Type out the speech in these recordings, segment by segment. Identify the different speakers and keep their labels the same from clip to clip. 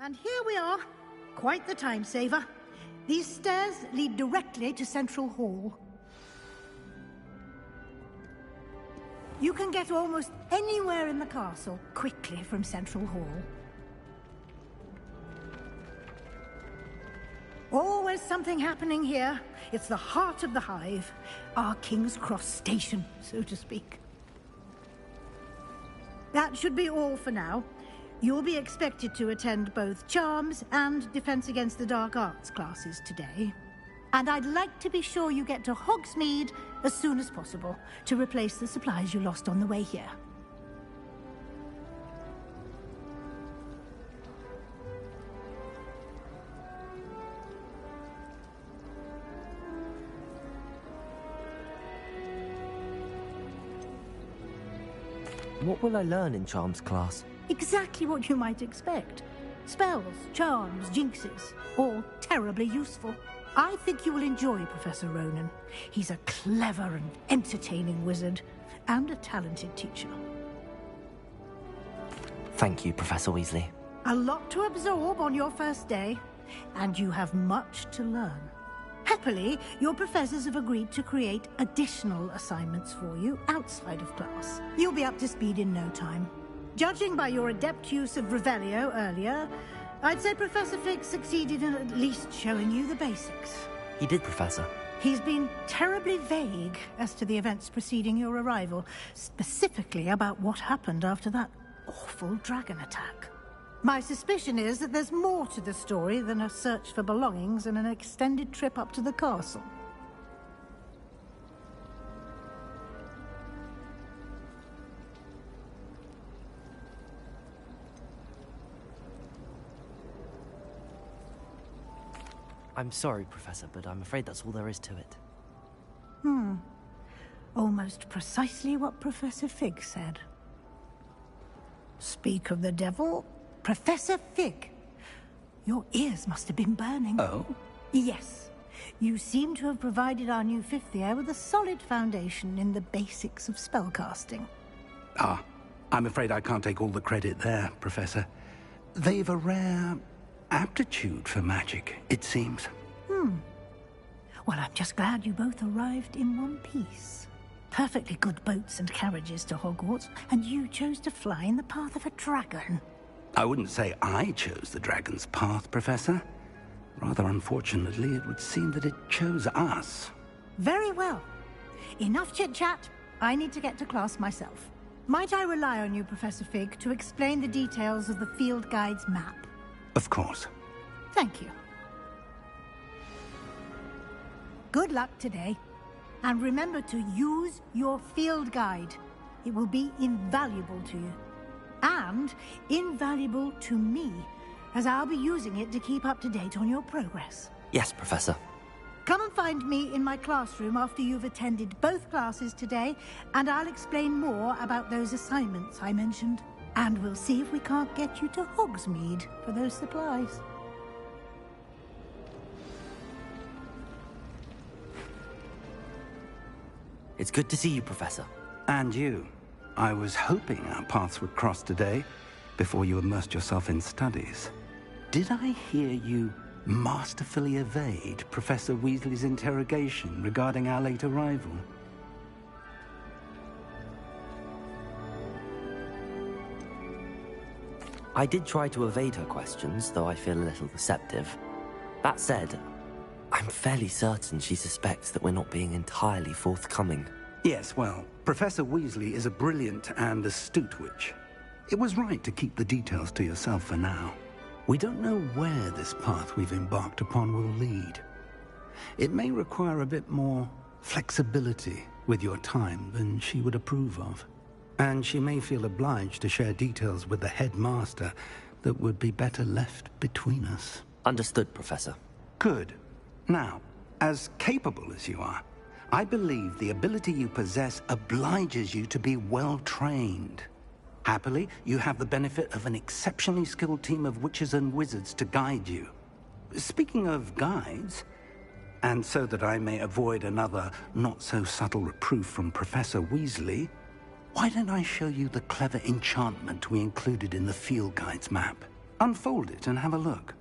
Speaker 1: And here we are. Quite the time saver. These stairs lead directly to Central Hall. You can get almost anywhere in the castle quickly from Central Hall. Always something happening here. It's the heart of the hive. Our King's Cross station, so to speak. That should be all for now. You'll be expected to attend both Charms and Defense Against the Dark Arts classes today. And I'd like to be sure you get to Hogsmeade as soon as possible to replace the supplies you lost on the way here.
Speaker 2: What will I learn in Charms class?
Speaker 1: Exactly what you might expect. Spells, charms, jinxes, all terribly useful. I think you will enjoy Professor Ronan. He's a clever and entertaining wizard, and a talented teacher.
Speaker 2: Thank you, Professor Weasley.
Speaker 1: A lot to absorb on your first day, and you have much to learn. Happily, your professors have agreed to create additional assignments for you outside of class. You'll be up to speed in no time. Judging by your adept use of Revelio earlier, I'd say Professor Fig succeeded in at least showing you the basics.
Speaker 2: He did, Professor.
Speaker 1: He's been terribly vague as to the events preceding your arrival, specifically about what happened after that awful dragon attack. My suspicion is that there's more to the story than a search for belongings and an extended trip up to the castle.
Speaker 2: I'm sorry, Professor, but I'm afraid that's all there is to it.
Speaker 1: Almost precisely what Professor Fig said. Speak of the devil, Professor Fig. Your ears must have been burning.
Speaker 3: Oh?
Speaker 1: Yes. You seem to have provided our new fifth year with a solid foundation in the basics of spellcasting.
Speaker 3: Ah, I'm afraid I can't take all the credit there, Professor. They've a rare aptitude for magic, it seems.
Speaker 1: Well, I'm just glad you both arrived in one piece. Perfectly good boats and carriages to Hogwarts, and you chose to fly in the path of a dragon.
Speaker 3: I wouldn't say I chose the dragon's path, Professor. Rather unfortunately, it would seem that it chose us.
Speaker 1: Very well. Enough chit-chat. I need to get to class myself. Might I rely on you, Professor Fig, to explain the details of the field guide's map?
Speaker 3: Of course.
Speaker 1: Thank you. Good luck today. And remember to use your field guide. It will be invaluable to you. And invaluable to me, as I'll be using it to keep up to date on your progress.
Speaker 2: Yes, Professor.
Speaker 1: Come and find me in my classroom after you've attended both classes today, and I'll explain more about those assignments I mentioned. And we'll see if we can't get you to Hogsmeade for those supplies.
Speaker 2: It's good to see you, Professor.
Speaker 3: And you. I was hoping our paths would cross today, before you immersed yourself in studies. Did I hear you masterfully evade Professor Weasley's interrogation regarding our late arrival?
Speaker 2: I did try to evade her questions, though I feel a little deceptive. That said, I'm fairly certain she suspects that we're not being entirely forthcoming.
Speaker 3: Yes, well, Professor Weasley is a brilliant and astute witch. It was right to keep the details to yourself for now. We don't know where this path we've embarked upon will lead. It may require a bit more flexibility with your time than she would approve of. And she may feel obliged to share details with the headmaster that would be better left between us.
Speaker 2: Understood, Professor.
Speaker 3: Good. Now, as capable as you are, I believe the ability you possess obliges you to be well-trained. Happily, you have the benefit of an exceptionally skilled team of witches and wizards to guide you. Speaking of guides, and so that I may avoid another not-so-subtle reproof from Professor Weasley, why don't I show you the clever enchantment we included in the field guide's map? Unfold it and have a look.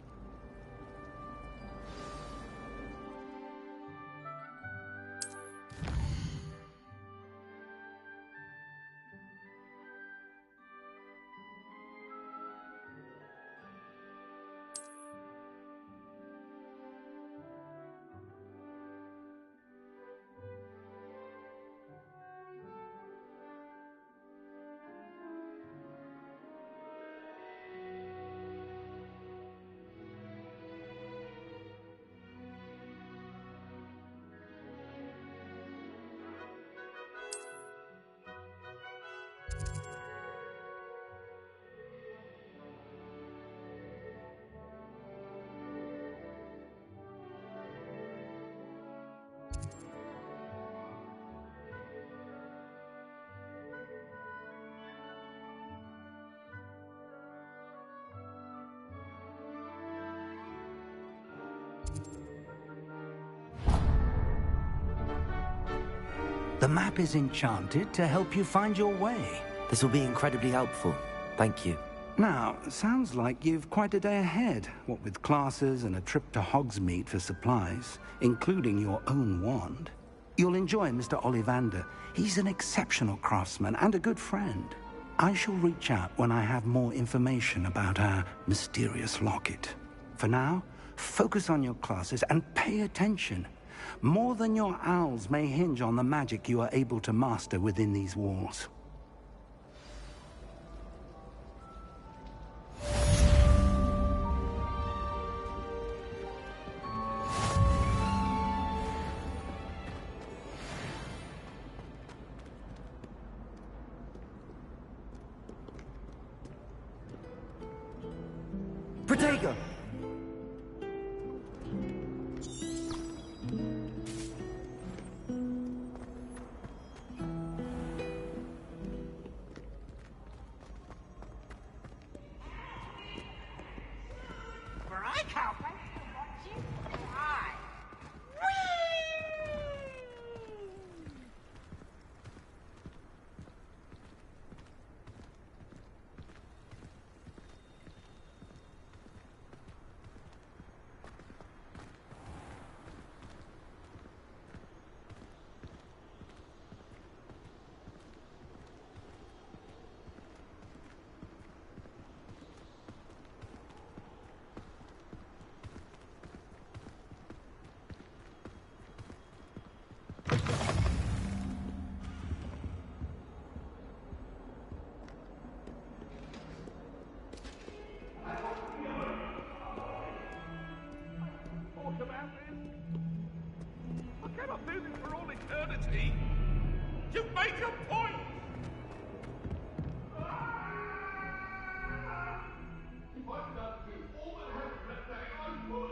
Speaker 3: The map is enchanted to help you find your way.
Speaker 2: This will be incredibly helpful. Thank you.
Speaker 3: Now, sounds like you've quite a day ahead, what with classes and a trip to Hogsmeade for supplies, including your own wand. You'll enjoy Mr. Ollivander. He's an exceptional craftsman and a good friend. I shall reach out when I have more information about our mysterious locket. For now, focus on your classes and pay attention. More than your owls may hinge on the magic you are able to master within these walls.
Speaker 2: Protego!
Speaker 4: You made your point! If I've done to all that happened that day, I would!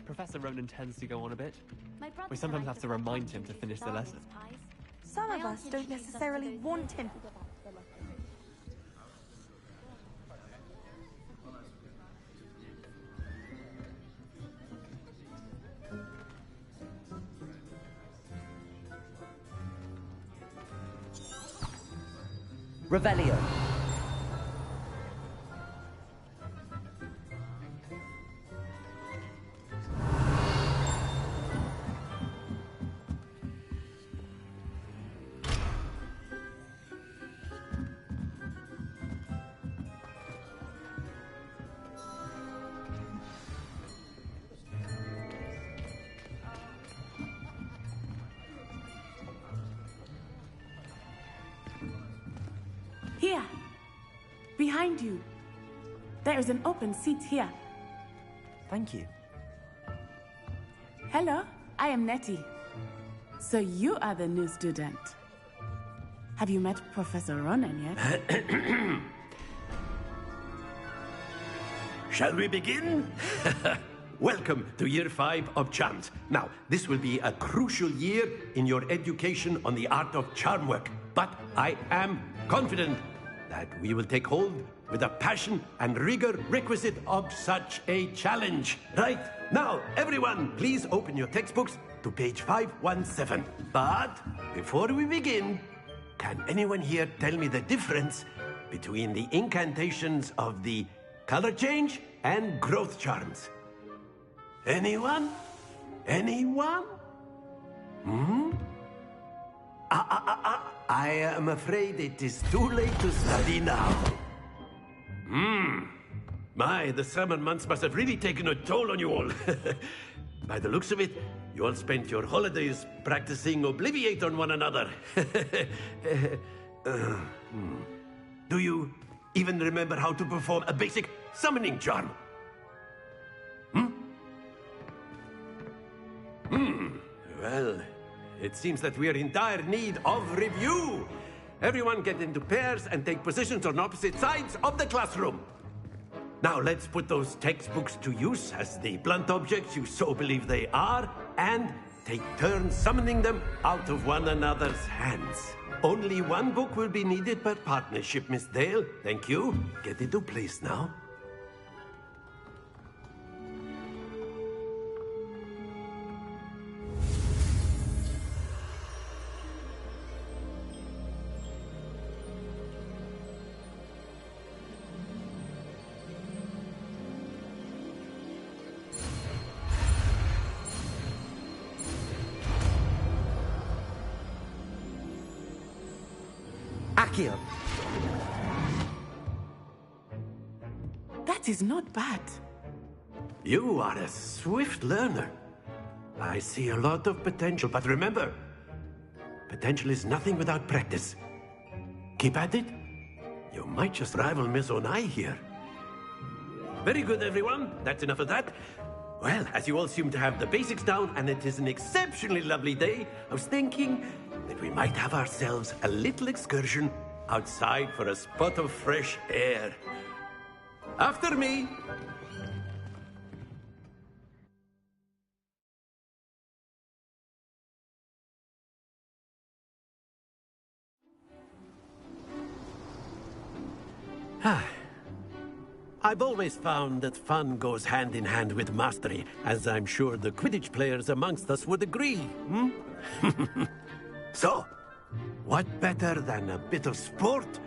Speaker 5: Professor Ronan tends to go on a bit. We sometimes have to remind him to finish the lesson.
Speaker 6: Some of us don't necessarily want him.
Speaker 2: Revelio.
Speaker 7: Here, behind you. There is an open seat here.
Speaker 2: Thank you.
Speaker 7: Hello, I am Nettie. So you are the new student. Have you met Professor Ronan yet?
Speaker 8: Shall we begin? Welcome to Year 5 of Charms. Now, this will be a crucial year in your education on the art of charm work. But I am confident that we will take hold with the passion and rigor requisite of such a challenge. Right, now, everyone, please open your textbooks to page 517. But before we begin, can anyone here tell me the difference between the incantations of the color change and growth charms? Anyone? Anyone? I am afraid it is too late to study now. My, the summer months must have really taken a toll on you all. By the looks of it, you all spent your holidays practicing Obliviate on one another. Do you even remember how to perform a basic summoning charm? Well, it seems that we are in dire need of review. Everyone get into pairs and take positions on opposite sides of the classroom. Now let's put those textbooks to use as the blunt objects you so believe they are, and take turns summoning them out of one another's hands. Only one book will be needed per partnership, Miss Dale. Thank you. Get into place now.
Speaker 2: Accio!
Speaker 7: That is not bad.
Speaker 8: You are a swift learner. I see a lot of potential, but remember, potential is nothing without practice. Keep at it. You might just rival Miss Onai here. Very good, everyone. That's enough of that. Well, as you all seem to have the basics down, and it is an exceptionally lovely day, I was thinking that we might have ourselves a little excursion outside for a spot of fresh air. After me. I've always found that fun goes hand in hand with mastery, as I'm sure the Quidditch players amongst us would agree. So, what better than a bit of sport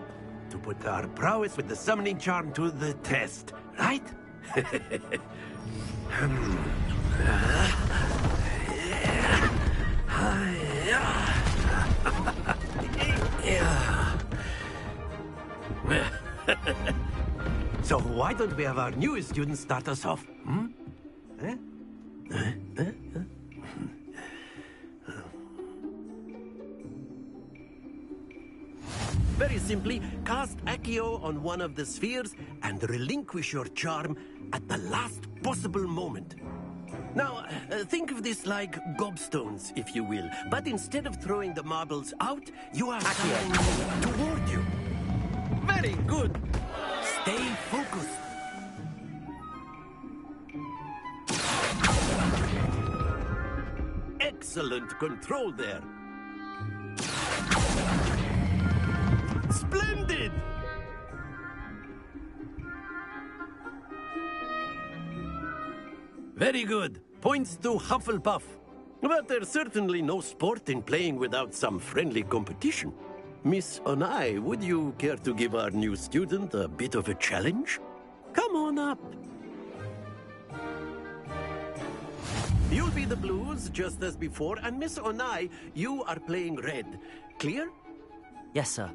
Speaker 8: to put our prowess with the summoning charm to the test, right? So why don't we have our newest student start us off? Very simply, cast Accio on one of the spheres and relinquish your charm at the last possible moment. Now, think of this like gobstones, if you will. But instead of throwing the marbles out, you are throwing toward you. Very good. Stay focused. Excellent control there. Splendid! Very good. Points to Hufflepuff. But there's certainly no sport in playing without some friendly competition. Miss Onai, would you care to give our new student a bit of a challenge? Come on up. You'll be the blues, just as before, and Miss Onai, you are playing red. Clear?
Speaker 2: Yes, sir.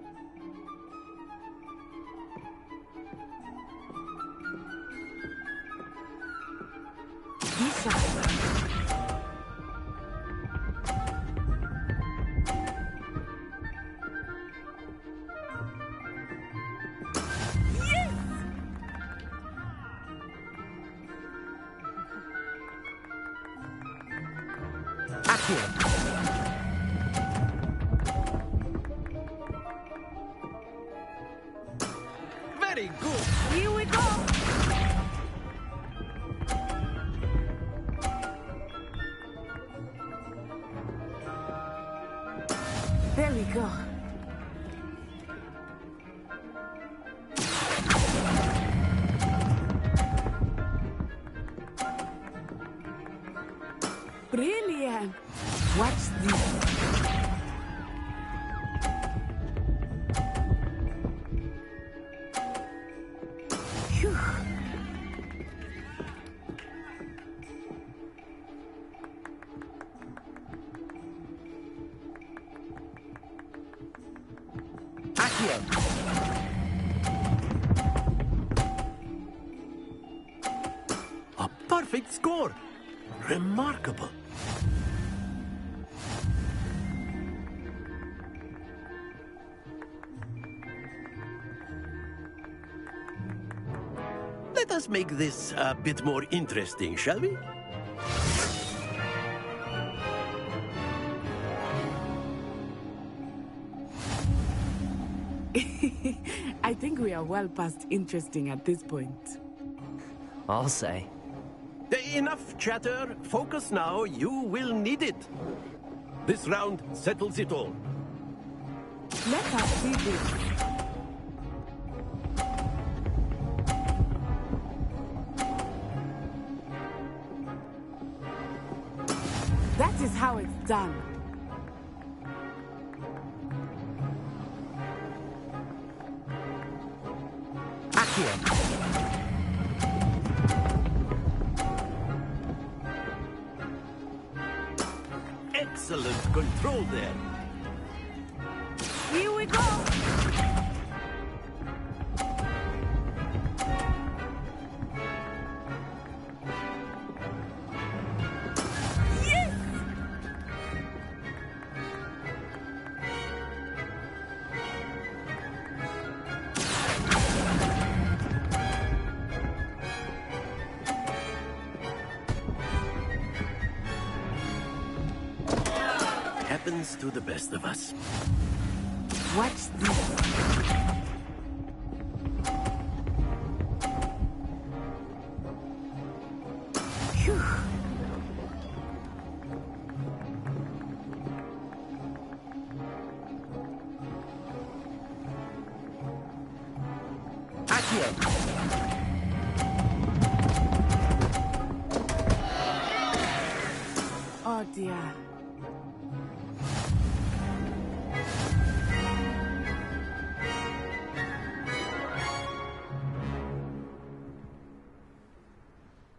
Speaker 8: Very good.
Speaker 6: Here we go!
Speaker 7: There we go. Brilliant. Watch this. Phew.
Speaker 8: A perfect score. Remarkable. Let us make this a bit more interesting, shall we?
Speaker 7: I think we are well past interesting at this point.
Speaker 2: I'll say.
Speaker 8: Enough chatter. Focus now. You will need it. This round settles it all.
Speaker 7: Let us see this. That is how it's done.
Speaker 8: Excellent control there.
Speaker 7: Here we go. Yes!
Speaker 8: Happens to the best of us.
Speaker 7: Watch this. Phew. Oh dear.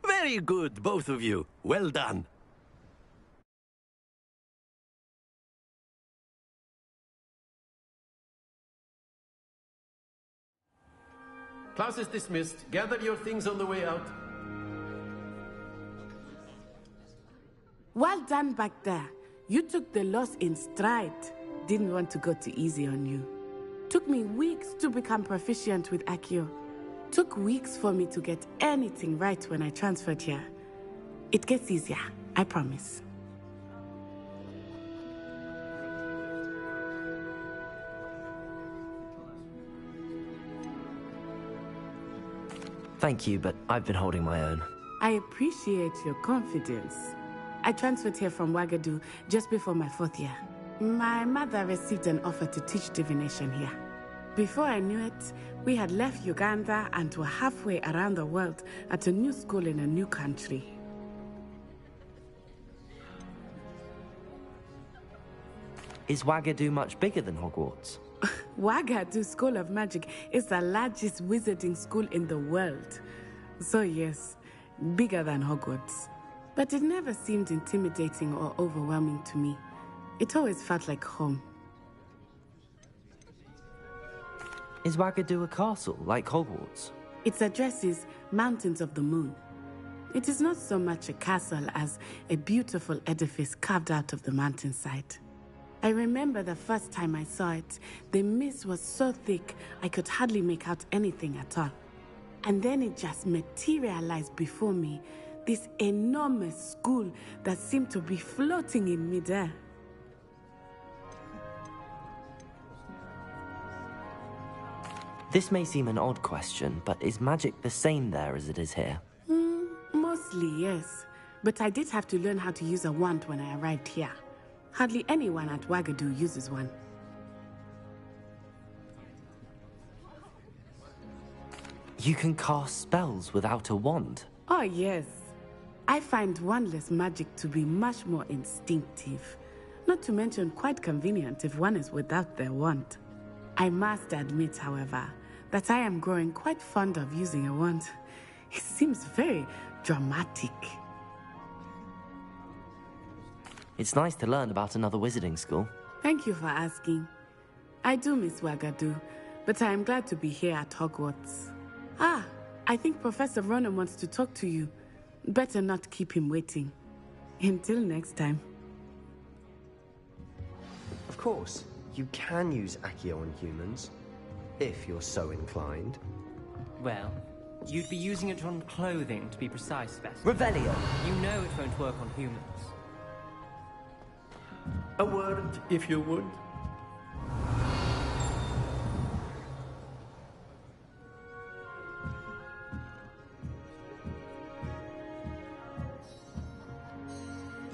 Speaker 8: Very good, both of you. Well done. Class is dismissed. Gather your things on the way out.
Speaker 7: Well done back there. You took the loss in stride. Didn't want to go too easy on you. Took me weeks to become proficient with Accio. Took weeks for me to get anything right when I transferred here. It gets easier, I promise.
Speaker 2: Thank you, but I've been holding my own.
Speaker 7: I appreciate your confidence. I transferred here from Wagadu just before my 4th year. My mother received an offer to teach divination here. Before I knew it, we had left Uganda and were halfway around the world at a new school in a new country.
Speaker 2: Is Wagadu much bigger than Hogwarts?
Speaker 7: Wagadu School of Magic is the largest wizarding school in the world. So yes, bigger than Hogwarts. But it never seemed intimidating or overwhelming to me. It always felt like home.
Speaker 2: Is Wagadu a castle, like Hogwarts?
Speaker 7: Its address is Mountains of the Moon. It is not so much a castle as a beautiful edifice carved out of the mountainside. I remember the first time I saw it, the mist was so thick I could hardly make out anything at all. And then it just materialized before me, this enormous school that seemed to be floating in midair.
Speaker 2: This may seem an odd question, but is magic the same there as it is here?
Speaker 7: Mostly, yes. But I did have to learn how to use a wand when I arrived here. Hardly anyone at Wagadu uses one.
Speaker 2: You can cast spells without a wand?
Speaker 7: Oh, yes. I find wandless magic to be much more instinctive. Not to mention quite convenient if one is without their wand. I must admit, however, that I am growing quite fond of using a wand. It seems very dramatic.
Speaker 2: It's nice to learn about another wizarding school.
Speaker 7: Thank you for asking. I do miss Wagadu, but I am glad to be here at Hogwarts. Ah, I think Professor Ronan wants to talk to you. Better not keep him waiting. Until next time.
Speaker 9: Of course, you can use Accio on humans, if you're so inclined.
Speaker 10: Well, you'd be using it on clothing, to be precise, Beth.
Speaker 2: Revelio!
Speaker 10: You know it won't work on humans.
Speaker 8: A word, if you would.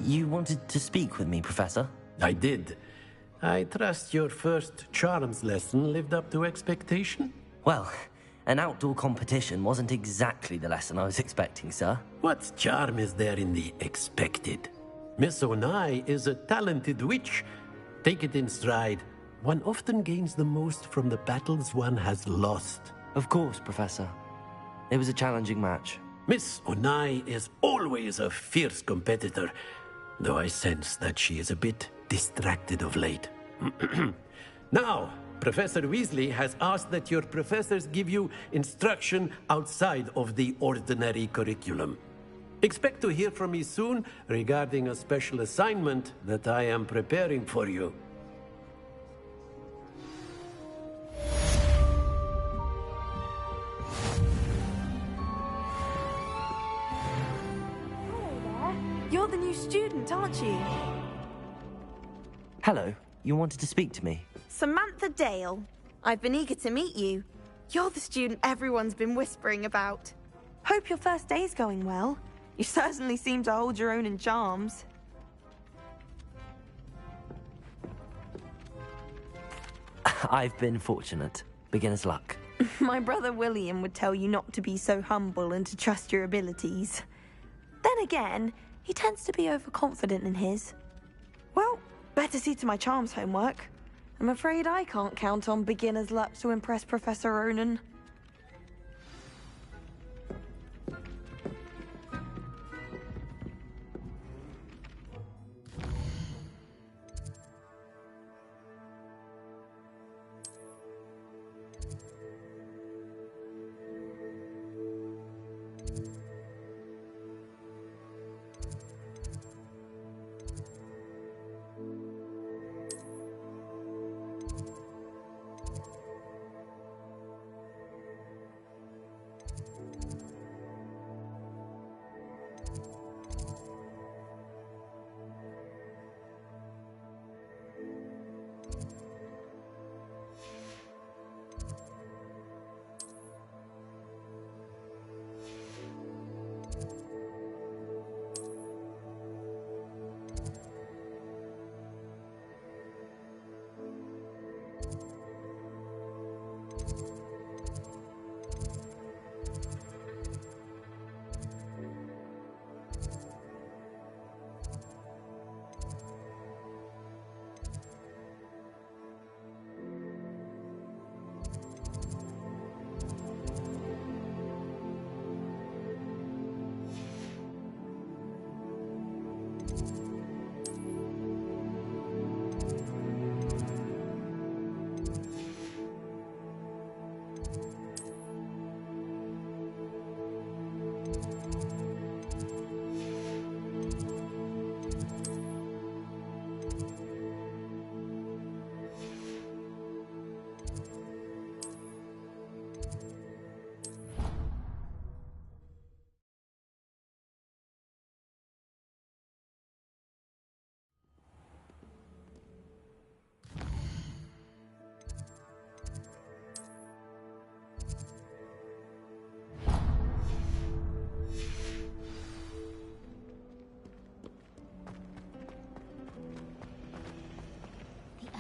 Speaker 2: You wanted to speak with me, Professor?
Speaker 8: I did. I trust your first charms lesson lived up to expectation?
Speaker 2: Well, an outdoor competition wasn't exactly the lesson I was expecting, sir.
Speaker 8: What charm is there in the expected? Miss Onai is a talented witch. Take it in stride. One often gains the most from the battles one has lost.
Speaker 2: Of course, Professor. It was a challenging match.
Speaker 8: Miss Onai is always a fierce competitor, though I sense that she is a bit distracted of late. Now, Professor Weasley has asked that your professors give you instruction outside of the ordinary curriculum. Expect to hear from me soon regarding a special assignment that I am preparing for you.
Speaker 6: You're the new student, aren't you?
Speaker 2: Hello, you wanted to speak to me?
Speaker 6: Samantha Dale. I've been eager to meet you. You're the student everyone's been whispering about. Hope your first day's going well. You certainly seem to hold your own in charms.
Speaker 2: I've been fortunate. Beginner's luck.
Speaker 6: My brother William would tell you not to be so humble and to trust your abilities. Then again, he tends to be overconfident in his. Well, better see to my charms homework. I'm afraid I can't count on beginner's luck to impress Professor Ronan.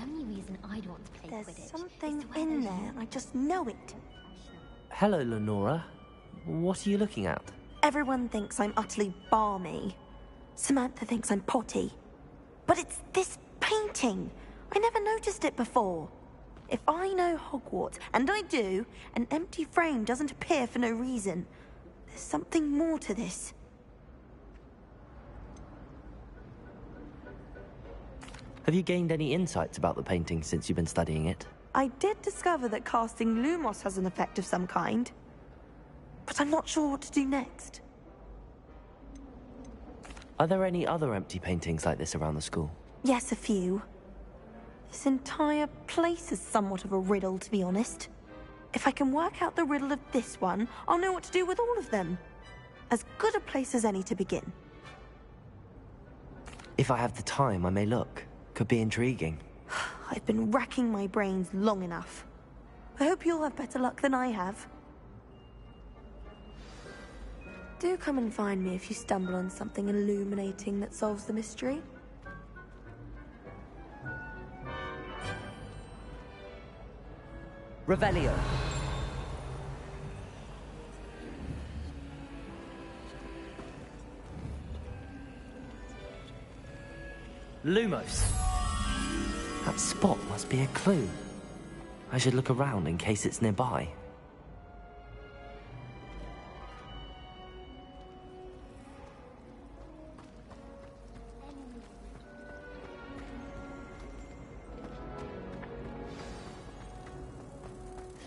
Speaker 11: Only reason I'd want to play
Speaker 6: There's
Speaker 11: Quidditch
Speaker 6: something
Speaker 11: is to
Speaker 6: in there. I just know it.
Speaker 2: hello, Lenora. What are you looking at?
Speaker 6: Everyone thinks I'm utterly balmy. Samantha thinks I'm potty. But it's this painting. I never noticed it before. If I know Hogwarts, and I do, an empty frame doesn't appear for no reason. There's something more to this.
Speaker 2: Have you gained any insights about the painting since you've been studying it?
Speaker 6: I did discover that casting Lumos has an effect of some kind. But I'm not sure what to do next.
Speaker 2: Are there any other empty paintings like this around the school?
Speaker 6: Yes, a few. This entire place is somewhat of a riddle, to be honest. If I can work out the riddle of this one, I'll know what to do with all of them. As good a place as any to begin.
Speaker 2: If I have the time, I may look. Could be intriguing.
Speaker 6: I've been racking my brains long enough. I hope you'll have better luck than I have. Do come and find me if you stumble on something illuminating that solves the mystery.
Speaker 2: Revelio. Lumos. That spot must be a clue. I should look around in case it's nearby.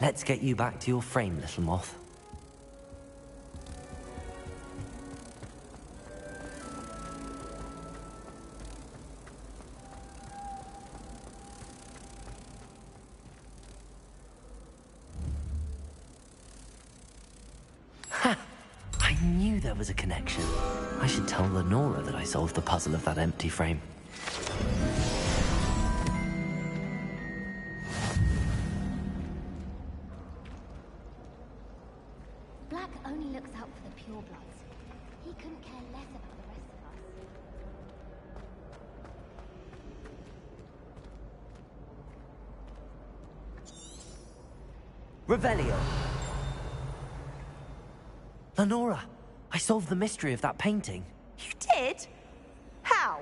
Speaker 2: Let's get you back to your frame, little moth. Ha! I knew there was a connection. I should tell Lenora that I solved the puzzle of that empty frame. Revelio. Lenora, I solved the mystery of that painting.
Speaker 6: You did? How?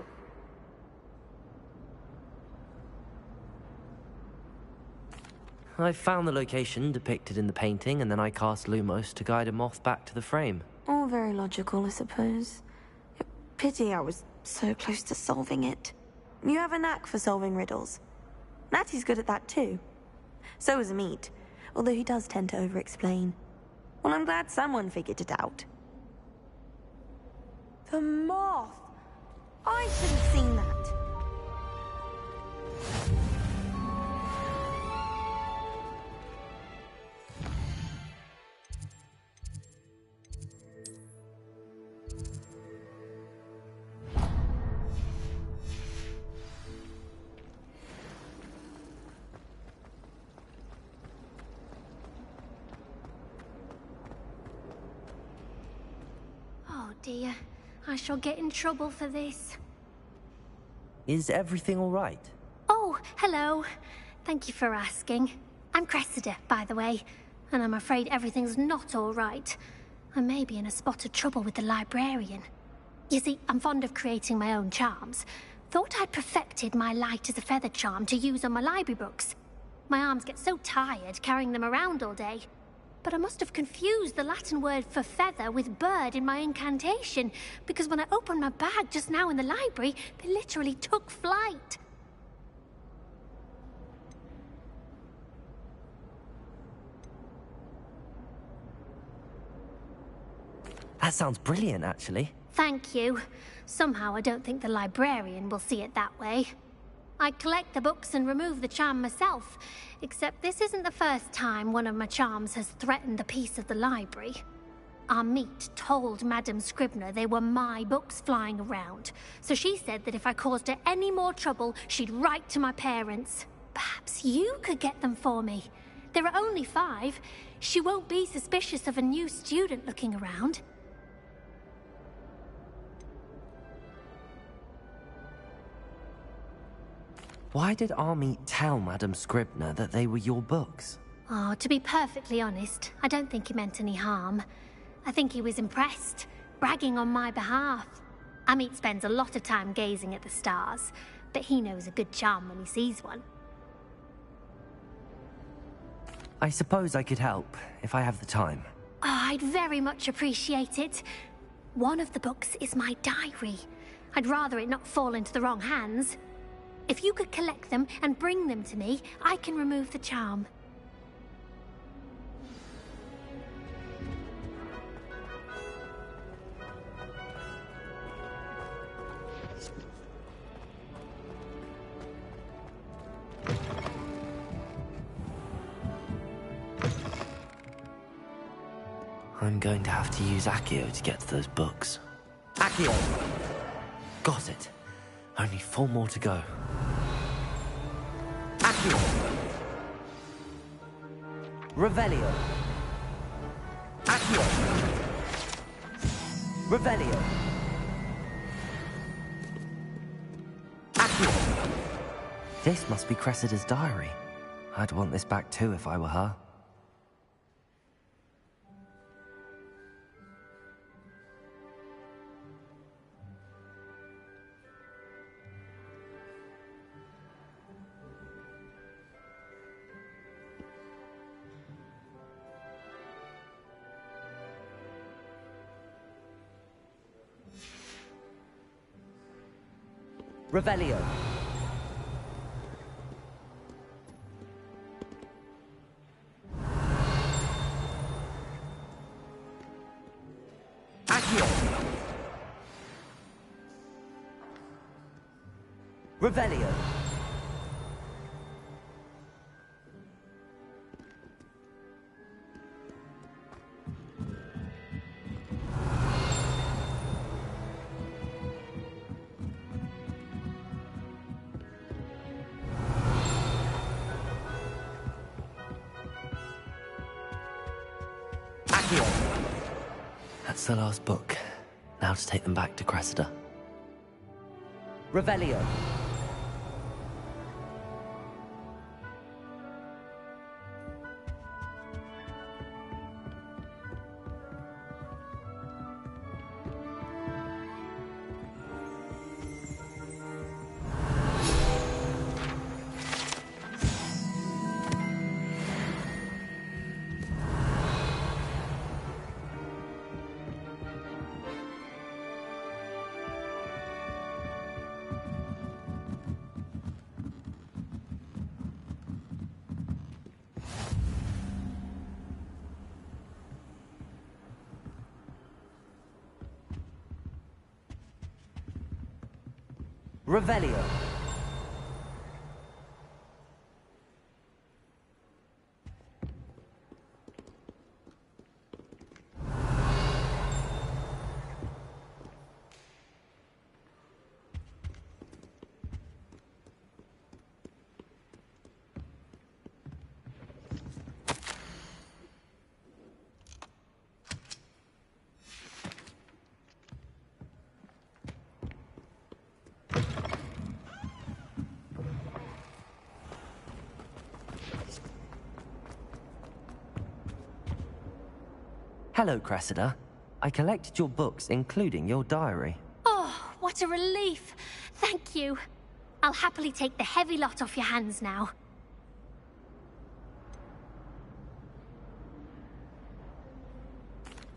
Speaker 2: I found the location depicted in the painting, and then I cast Lumos to guide a moth back to the frame.
Speaker 6: All very logical, I suppose. Pity I was so close to solving it. You have a knack for solving riddles. Natty's good at that too. So is Amit, although he does tend to over-explain. Well, I'm glad someone figured it out. The moth! I should have seen that.
Speaker 11: Oh dear, I shall get in trouble for this.
Speaker 2: Is everything all right?
Speaker 11: Oh, hello. Thank you for asking. I'm Cressida, by the way, and I'm afraid everything's not all right. I may be in a spot of trouble with the librarian. You see, I'm fond of creating my own charms. Thought I'd perfected my light as a feather charm to use on my library books. My arms get so tired carrying them around all day. But I must have confused the Latin word for feather with bird in my incantation, because when I opened my bag just now in the library, they literally took flight.
Speaker 2: That sounds brilliant, actually.
Speaker 11: Thank you. Somehow I don't think the librarian will see it that way. I collect the books and remove the charm myself, except this isn't the first time one of my charms has threatened the peace of the library. Amit told Madame Scribner they were my books flying around, so she said that if I caused her any more trouble, she'd write to my parents. Perhaps you could get them for me. There are only 5. She won't be suspicious of a new student looking around.
Speaker 2: Why did Amit tell Madame Scribner that they were your books?
Speaker 11: Oh, to be perfectly honest, I don't think he meant any harm. I think he was impressed, bragging on my behalf. Amit spends a lot of time gazing at the stars, but he knows a good charm when he sees one.
Speaker 2: I suppose I could help, if I have the time.
Speaker 11: Oh, I'd very much appreciate it. One of the books is my diary. I'd rather it not fall into the wrong hands. If you could collect them and bring them to me, I can remove the charm.
Speaker 2: I'm going to have to use Accio to get to those books. Accio! Got it. Only 4 more to go. Accio! Revelio! Accio! Revelio! Accio! This must be Cressida's diary. I'd want this back too if I were her. Revelio. Accio. Revelio. That's the last book. Now to take them back to Cressida. Revelio. Revelio. Hello, Cressida. I collected your books, including your diary.
Speaker 11: Oh, what a relief. Thank you. I'll happily take the heavy lot off your hands now.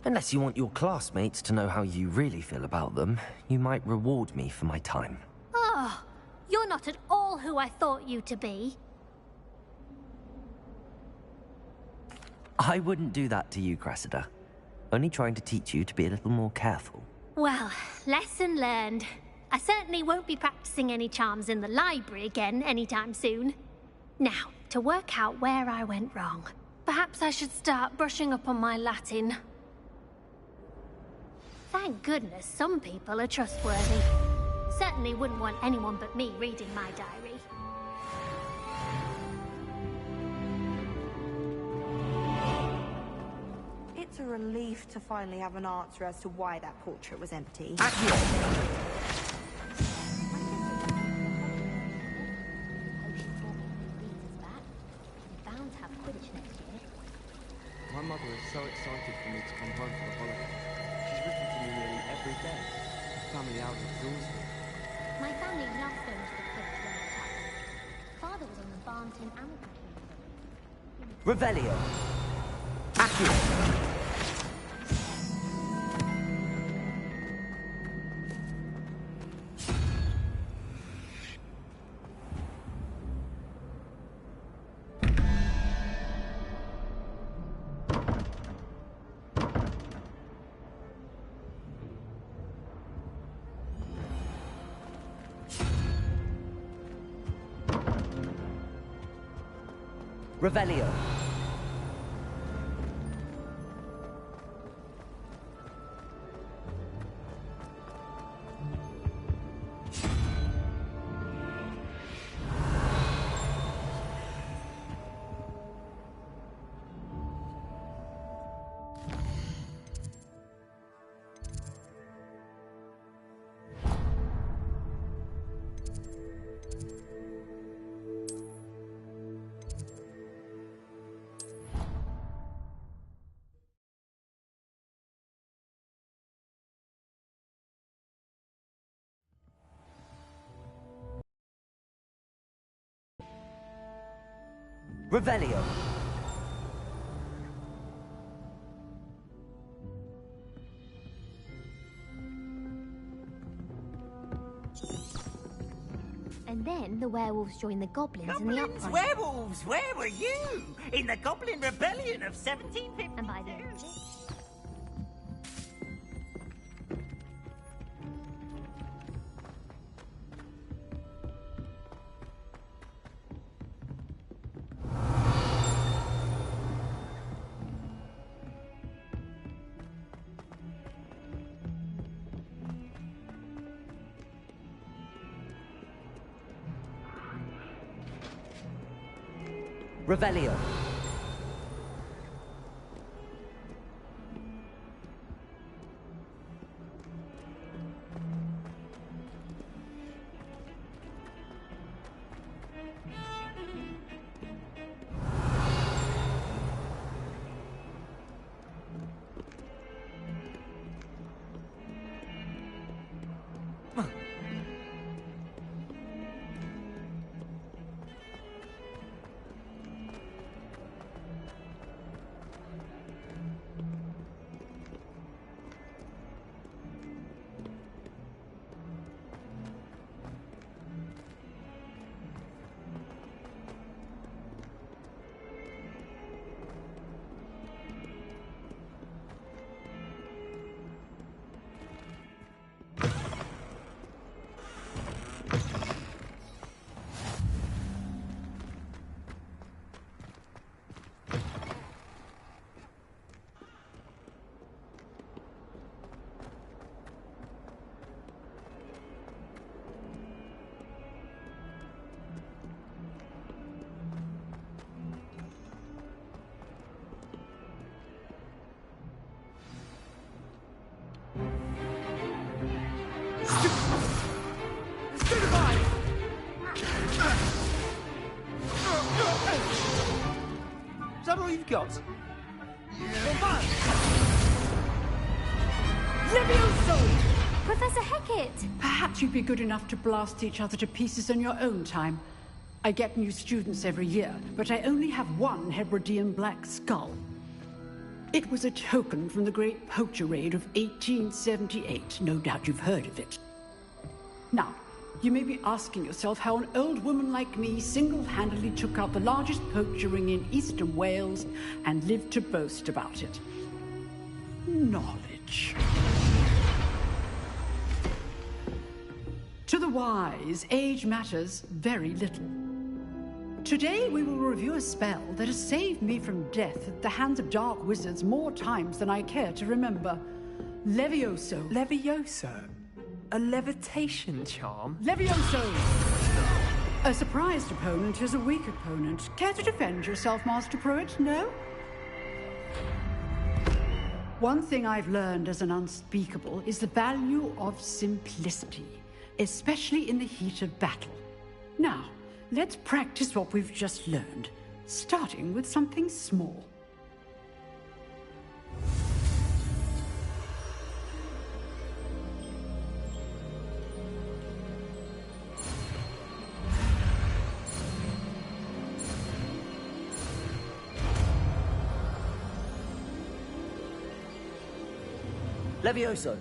Speaker 2: Unless you want your classmates to know how you really feel about them, you might reward me for my time.
Speaker 11: Oh, you're not at all who I thought you to be.
Speaker 2: I wouldn't do that to you, Cressida. Only trying to teach you to be a little more careful.
Speaker 11: Well, lesson learned. I certainly won't be practicing any charms in the library again anytime soon. Now, to work out where I went wrong. Perhaps I should start brushing up on my Latin. Thank goodness some people are trustworthy. Certainly wouldn't want anyone but me reading my diary.
Speaker 6: It's a relief to finally have an answer as to why that portrait was empty.
Speaker 11: Bound to have Quidditch next year.
Speaker 5: so excited for me to come home for the holidays. She's written to me nearly every day. The family hours exhaust me.
Speaker 11: My family loves going to the Quidditch World Cup. Father was on the barn team and the team.
Speaker 2: Revelio. Accio. Revelio. Revelio.
Speaker 11: And then the werewolves joined the goblins in the uprising.
Speaker 12: Werewolves! Where were you? In the Goblin Rebellion of 1752.
Speaker 11: And by then,
Speaker 2: Revelio.
Speaker 12: Is that all you've got?
Speaker 13: Levioso!
Speaker 11: Professor Hecat!
Speaker 13: Perhaps you'd be good enough to blast each other to pieces in your own time. I get new students every year, but I only have one Hebridean black skull. It was a token from the Great Poacher Raid of 1878. No doubt you've heard of it. Now, you may be asking yourself how an old woman like me single-handedly took out the largest poacher ring in eastern Wales and lived to boast about it. Knowledge. To the wise, age matters very little. Today we will review a spell that has saved me from death at the hands of dark wizards more times than I care to remember. Levioso.
Speaker 5: Levioso? A levitation charm?
Speaker 13: Levioso! A surprised opponent is a weak opponent. Care to defend yourself, Master Pruitt? No? One thing I've learned as an unspeakable is the value of simplicity, especially in the heat of battle. Now, let's practice what we've just learned, starting with something small.
Speaker 2: Levioso!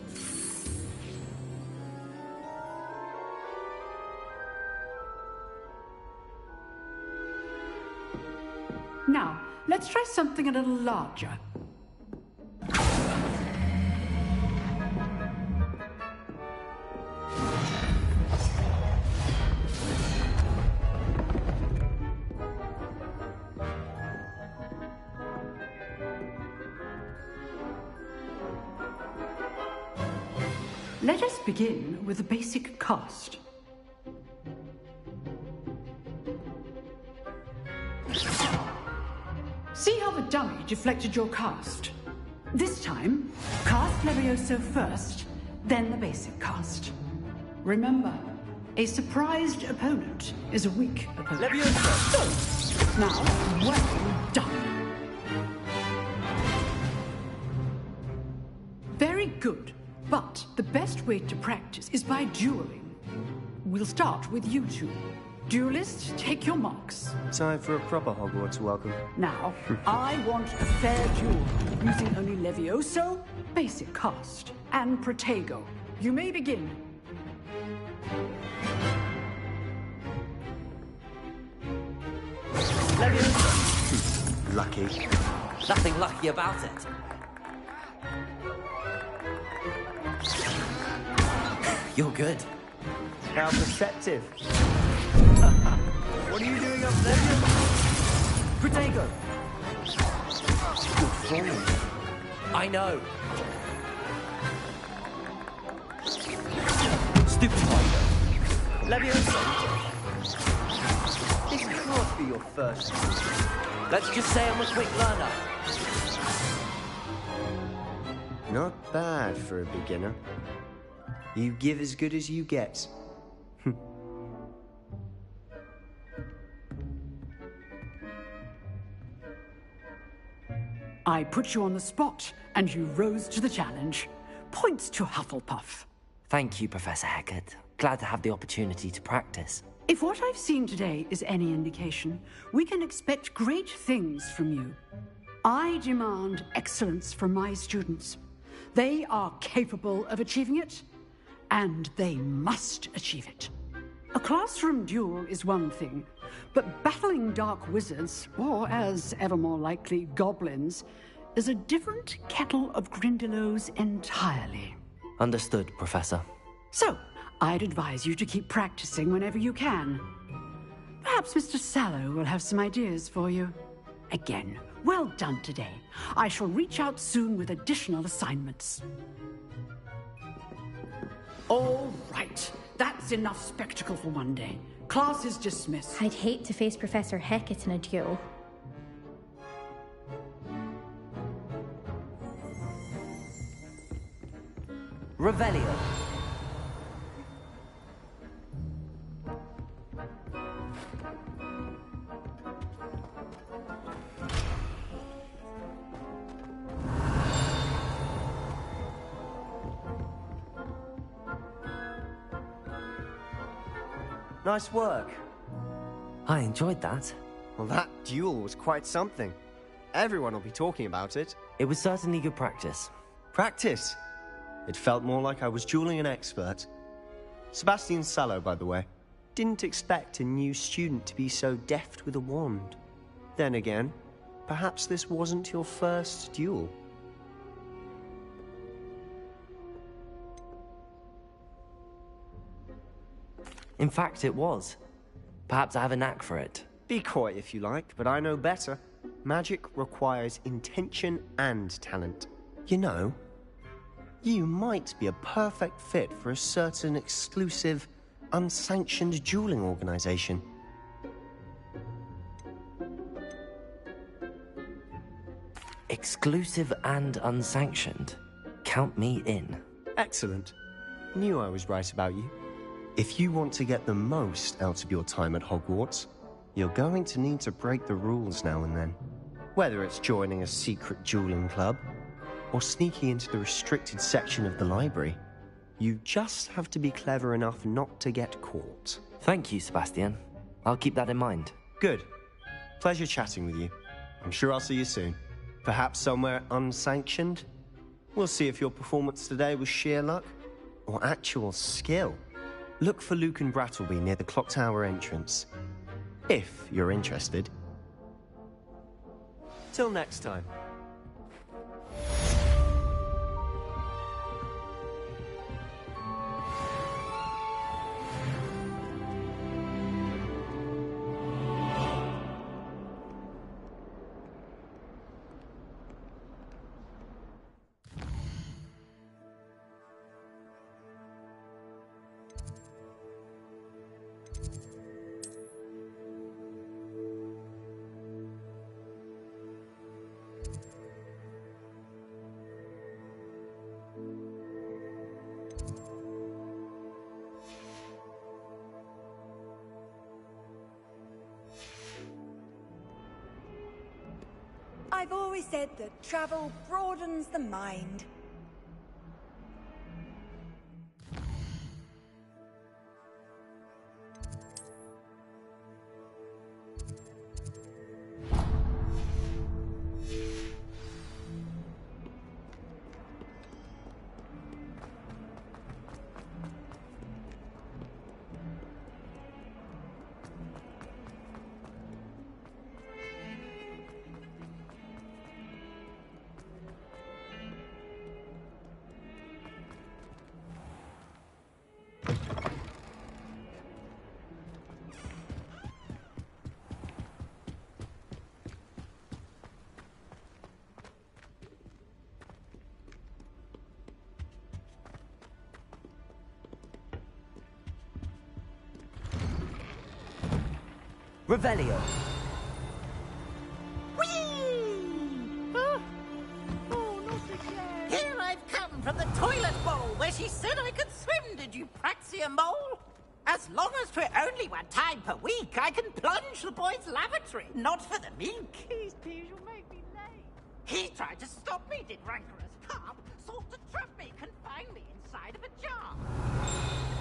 Speaker 13: Now, let's try something a little larger. Let us begin with the basic cast. See how the dummy deflected your cast? This time, cast Levioso first, then the basic cast. Remember, a surprised opponent is a weak opponent. Levioso! Now, well done. Very good. But the best way to practice is by dueling. We'll start with you two. Duelists, take your marks.
Speaker 9: Time for a proper Hogwarts welcome.
Speaker 13: Now, I want a fair duel, using only Levioso, basic cast, and Protego. You may begin.
Speaker 2: Levioso!
Speaker 9: Lucky.
Speaker 2: Nothing lucky about it. You're good.
Speaker 9: How perceptive. What are you doing up there?
Speaker 2: Protego!
Speaker 9: Good form.
Speaker 2: I know. Stupido.
Speaker 9: Levioso. This can't be your first.
Speaker 2: Let's just say I'm a quick learner.
Speaker 9: Not bad for a beginner. You give as good as you get.
Speaker 13: I put you on the spot, and you rose to the challenge. Points to Hufflepuff.
Speaker 2: Thank you, Professor Hecat. Glad to have the opportunity to practice.
Speaker 13: If what I've seen today is any indication, we can expect great things from you. I demand excellence from my students. They are capable of achieving it, and they must achieve it. A classroom duel is one thing, but battling dark wizards, or as ever more likely, goblins, is a different kettle of Grindylows entirely.
Speaker 2: Understood, Professor.
Speaker 13: So, I'd advise you to keep practicing whenever you can. Perhaps Mr. Sallow will have some ideas for you. Again, well done today. I shall reach out soon with additional assignments. All right. That's enough spectacle for one day. Class is dismissed.
Speaker 14: I'd hate to face Professor Hecat in a duel.
Speaker 2: Revelio.
Speaker 9: Nice work.
Speaker 2: I enjoyed that.
Speaker 9: Well, that duel was quite something. Everyone will be talking about it.
Speaker 2: It was certainly good practice.
Speaker 9: Practice? It felt more like I was dueling an expert. Sebastian Sallow, by the way. Didn't expect a new student to be so deft with a wand. Then again, perhaps this wasn't your first duel.
Speaker 2: In fact, it was. Perhaps I have a knack for it.
Speaker 9: Be coy if you like, but I know better. Magic requires intention and talent. You know, you might be a perfect fit for a certain exclusive, unsanctioned dueling organization.
Speaker 2: Exclusive and unsanctioned. Count me in.
Speaker 9: Excellent. Knew I was right about you. If you want to get the most out of your time at Hogwarts, you're going to need to break the rules now and then. Whether it's joining a secret dueling club, or sneaking into the restricted section of the library, you just have to be clever enough not to get caught.
Speaker 2: Thank you, Sebastian. I'll keep that in mind.
Speaker 9: Good. Pleasure chatting with you. I'm sure I'll see you soon. Perhaps somewhere unsanctioned? We'll see if your performance today was sheer luck or actual skill. Look for Luke and Brattleby near the clock tower entrance, if you're interested. Till next time.
Speaker 15: I've always said that travel broadens the mind.
Speaker 2: Revelio.
Speaker 12: Here I've come from the toilet bowl where she said I could swim, did you praxia mole? As long as for only one time per week, I can plunge the boy's lavatory, not for the milk. These peas will make me late. He tried to stop me, did rancorous carp, sought to trap me, confine me inside of a jar.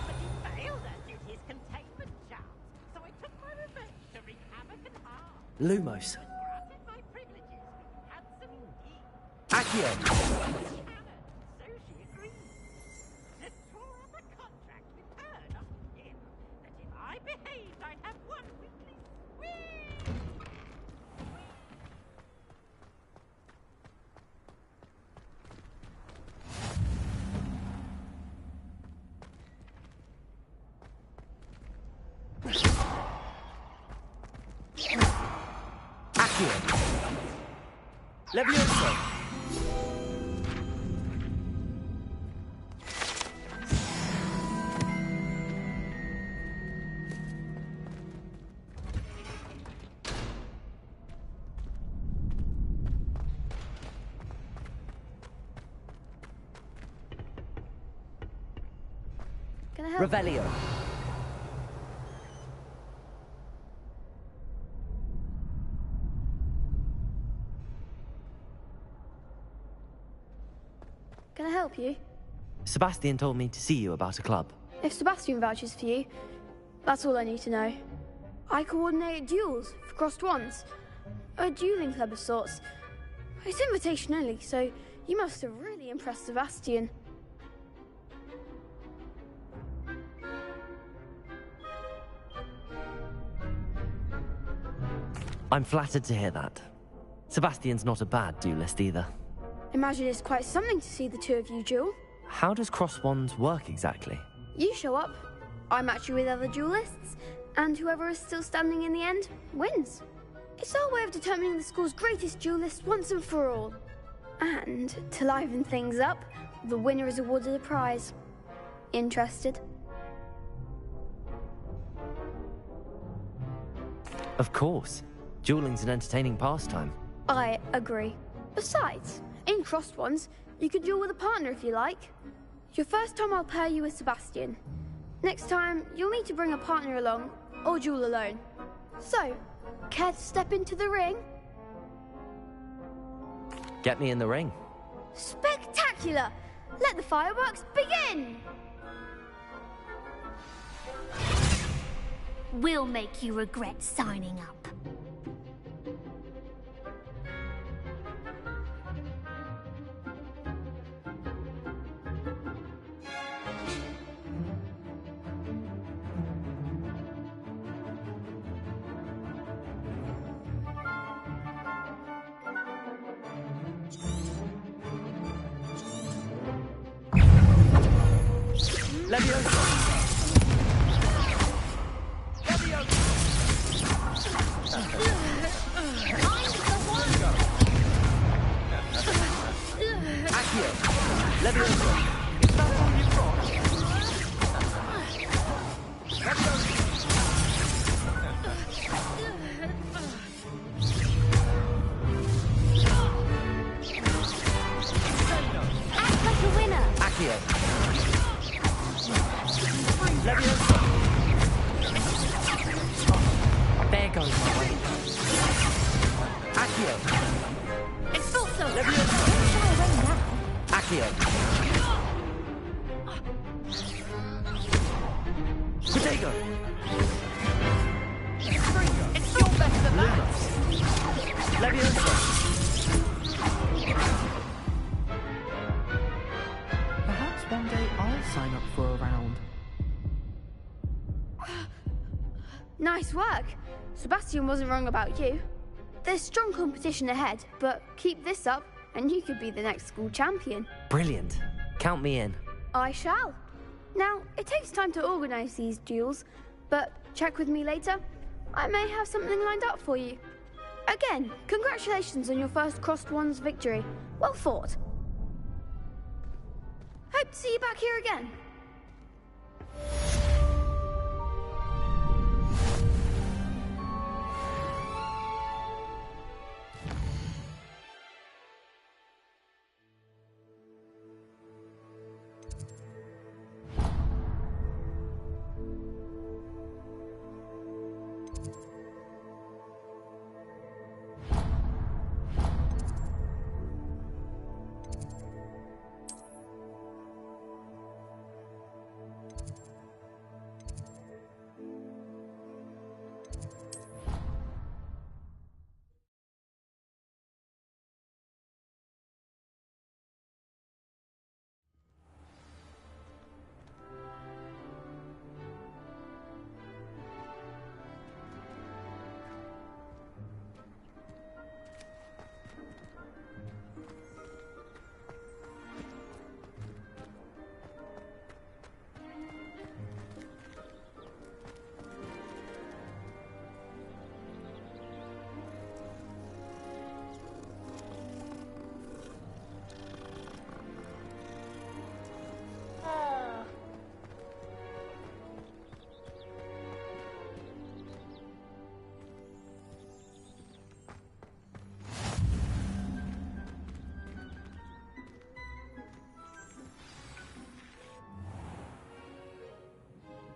Speaker 12: But he failed as did his containment charms, so I took my revenge to wreak havoc and harm.
Speaker 2: Lumos.
Speaker 12: Granted my privileges, handsome indeed.
Speaker 2: Accio.
Speaker 12: So she agreed. Then tore up a contract with her, not him, that if I behaved, I'd have one weekly swing.
Speaker 2: Accio. Levioso.
Speaker 11: Can I help?
Speaker 2: Revelio.
Speaker 11: Can I help you?
Speaker 2: Sebastian told me to see you about a club.
Speaker 11: If Sebastian vouches for you, that's all I need to know. I coordinate duels for crossed wands. A dueling club of sorts. It's invitation only, so you must have really impressed Sebastian.
Speaker 2: I'm flattered to hear that. Sebastian's not a bad duelist either.
Speaker 11: Imagine it's quite something to see the two of you duel.
Speaker 2: How does cross wands work exactly?
Speaker 11: You show up, I match you with other duelists, and whoever is still standing in the end wins. It's our way of determining the school's greatest duelist once and for all. And to liven things up, the winner is awarded a prize. Interested?
Speaker 2: Of course. Dueling's an entertaining pastime.
Speaker 11: I agree. Besides, in crossed ones, you could duel with a partner if you like. Your first time I'll pair you with Sebastian. Next time, you'll need to bring a partner along, or duel alone. So, care to step into the ring?
Speaker 2: Get me in the ring.
Speaker 11: Spectacular! Let the fireworks begin! We'll make you regret signing up.
Speaker 2: Leviosa! Leviosa! Accio! Leviosa! Is that all you've got? Leviosa!
Speaker 11: Act like a winner!
Speaker 2: Accio! Leviosa!
Speaker 10: There goes my way.
Speaker 2: Accio!
Speaker 11: Expulso!
Speaker 2: Leviosa! Accio! Protego!
Speaker 12: It's still better than that.
Speaker 2: Leviosa!
Speaker 5: Perhaps one day I'll sign up for a round.
Speaker 16: Nice work. Sebastian wasn't wrong about you. There's strong competition ahead, but keep this up and you could be the next school champion.
Speaker 2: Brilliant. Count me in.
Speaker 16: I shall. Now, it takes time to organise these duels, but check with me later. I may have something lined up for you. Again, congratulations on your first Crossed Wands victory. Well fought. Hope to see you back here again.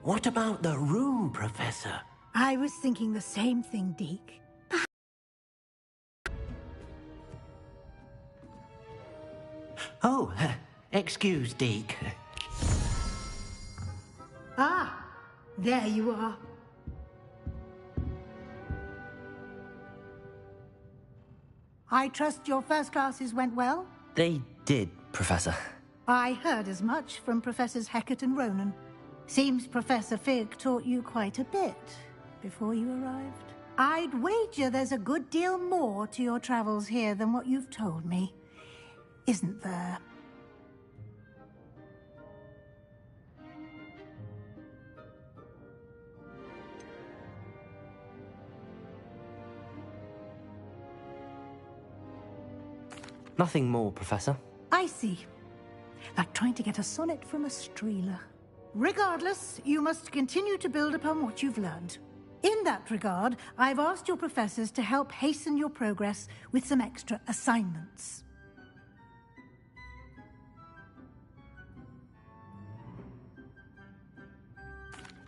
Speaker 8: What about the room, Professor?
Speaker 1: I was thinking the same thing, Deke.
Speaker 8: Oh, excuse, Deke.
Speaker 1: Ah, there you are. I trust your first classes went well?
Speaker 2: They did, Professor.
Speaker 1: I heard as much from Professors Hecat and Ronan. Seems Professor Fig taught you quite a bit before you arrived. I'd wager there's a good deal more to your travels here than what you've told me. Isn't there?
Speaker 2: Nothing more, Professor.
Speaker 1: I see. Like trying to get a sonnet from a streeler. Regardless, you must continue to build upon what you've learned. In that regard, I've asked your professors to help hasten your progress with some extra assignments.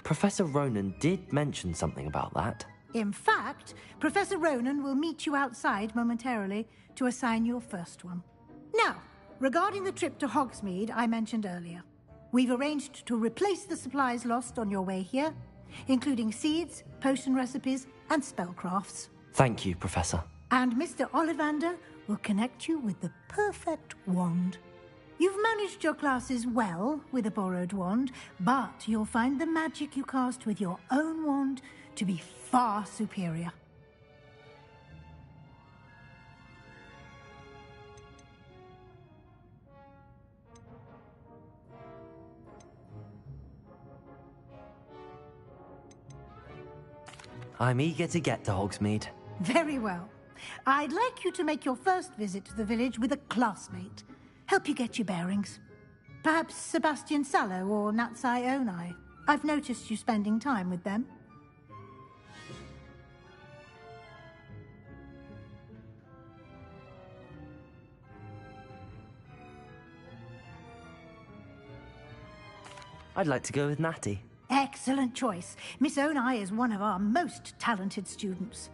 Speaker 2: Professor Ronan did mention something about that.
Speaker 1: In fact, Professor Ronan will meet you outside momentarily to assign your first one. Now, regarding the trip to Hogsmeade I mentioned earlier, we've arranged to replace the supplies lost on your way here, including seeds, potion recipes, and spellcrafts.
Speaker 2: Thank you, Professor.
Speaker 1: And Mr. Ollivander will connect you with the perfect wand. You've managed your classes well with a borrowed wand, but you'll find the magic you cast with your own wand to be far superior.
Speaker 2: I'm eager to get to Hogsmeade.
Speaker 1: Very well. I'd like you to make your first visit to the village with a classmate. Help you get your bearings. Perhaps Sebastian Sallow or Natsai Onai. I've noticed you spending time with them.
Speaker 2: I'd like to go with Natty.
Speaker 1: Excellent choice. Miss Onai is one of our most talented students.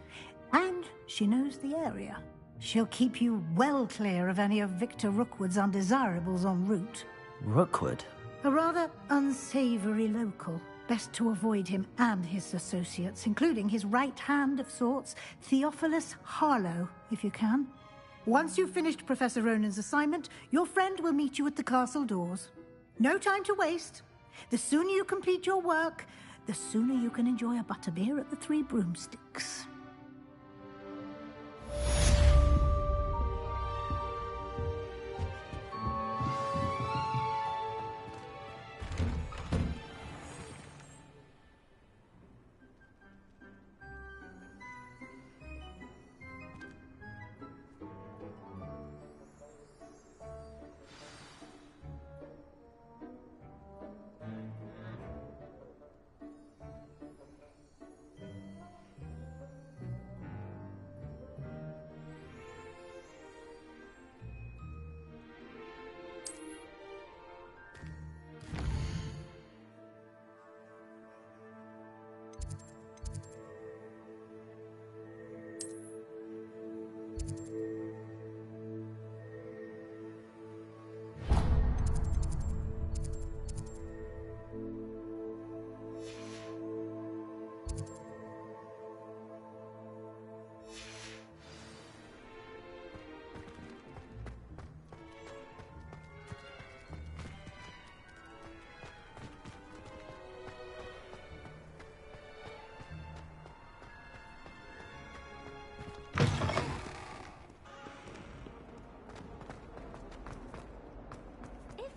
Speaker 1: And she knows the area. She'll keep you well clear of any of Victor Rookwood's undesirables en route.
Speaker 2: Rookwood?
Speaker 1: A rather unsavory local. Best to avoid him and his associates, including his right hand of sorts, Theophilus Harlow, if you can. Once you've finished Professor Ronan's assignment, your friend will meet you at the castle doors. No time to waste. The sooner you complete your work, the sooner you can enjoy a butterbeer at the Three Broomsticks.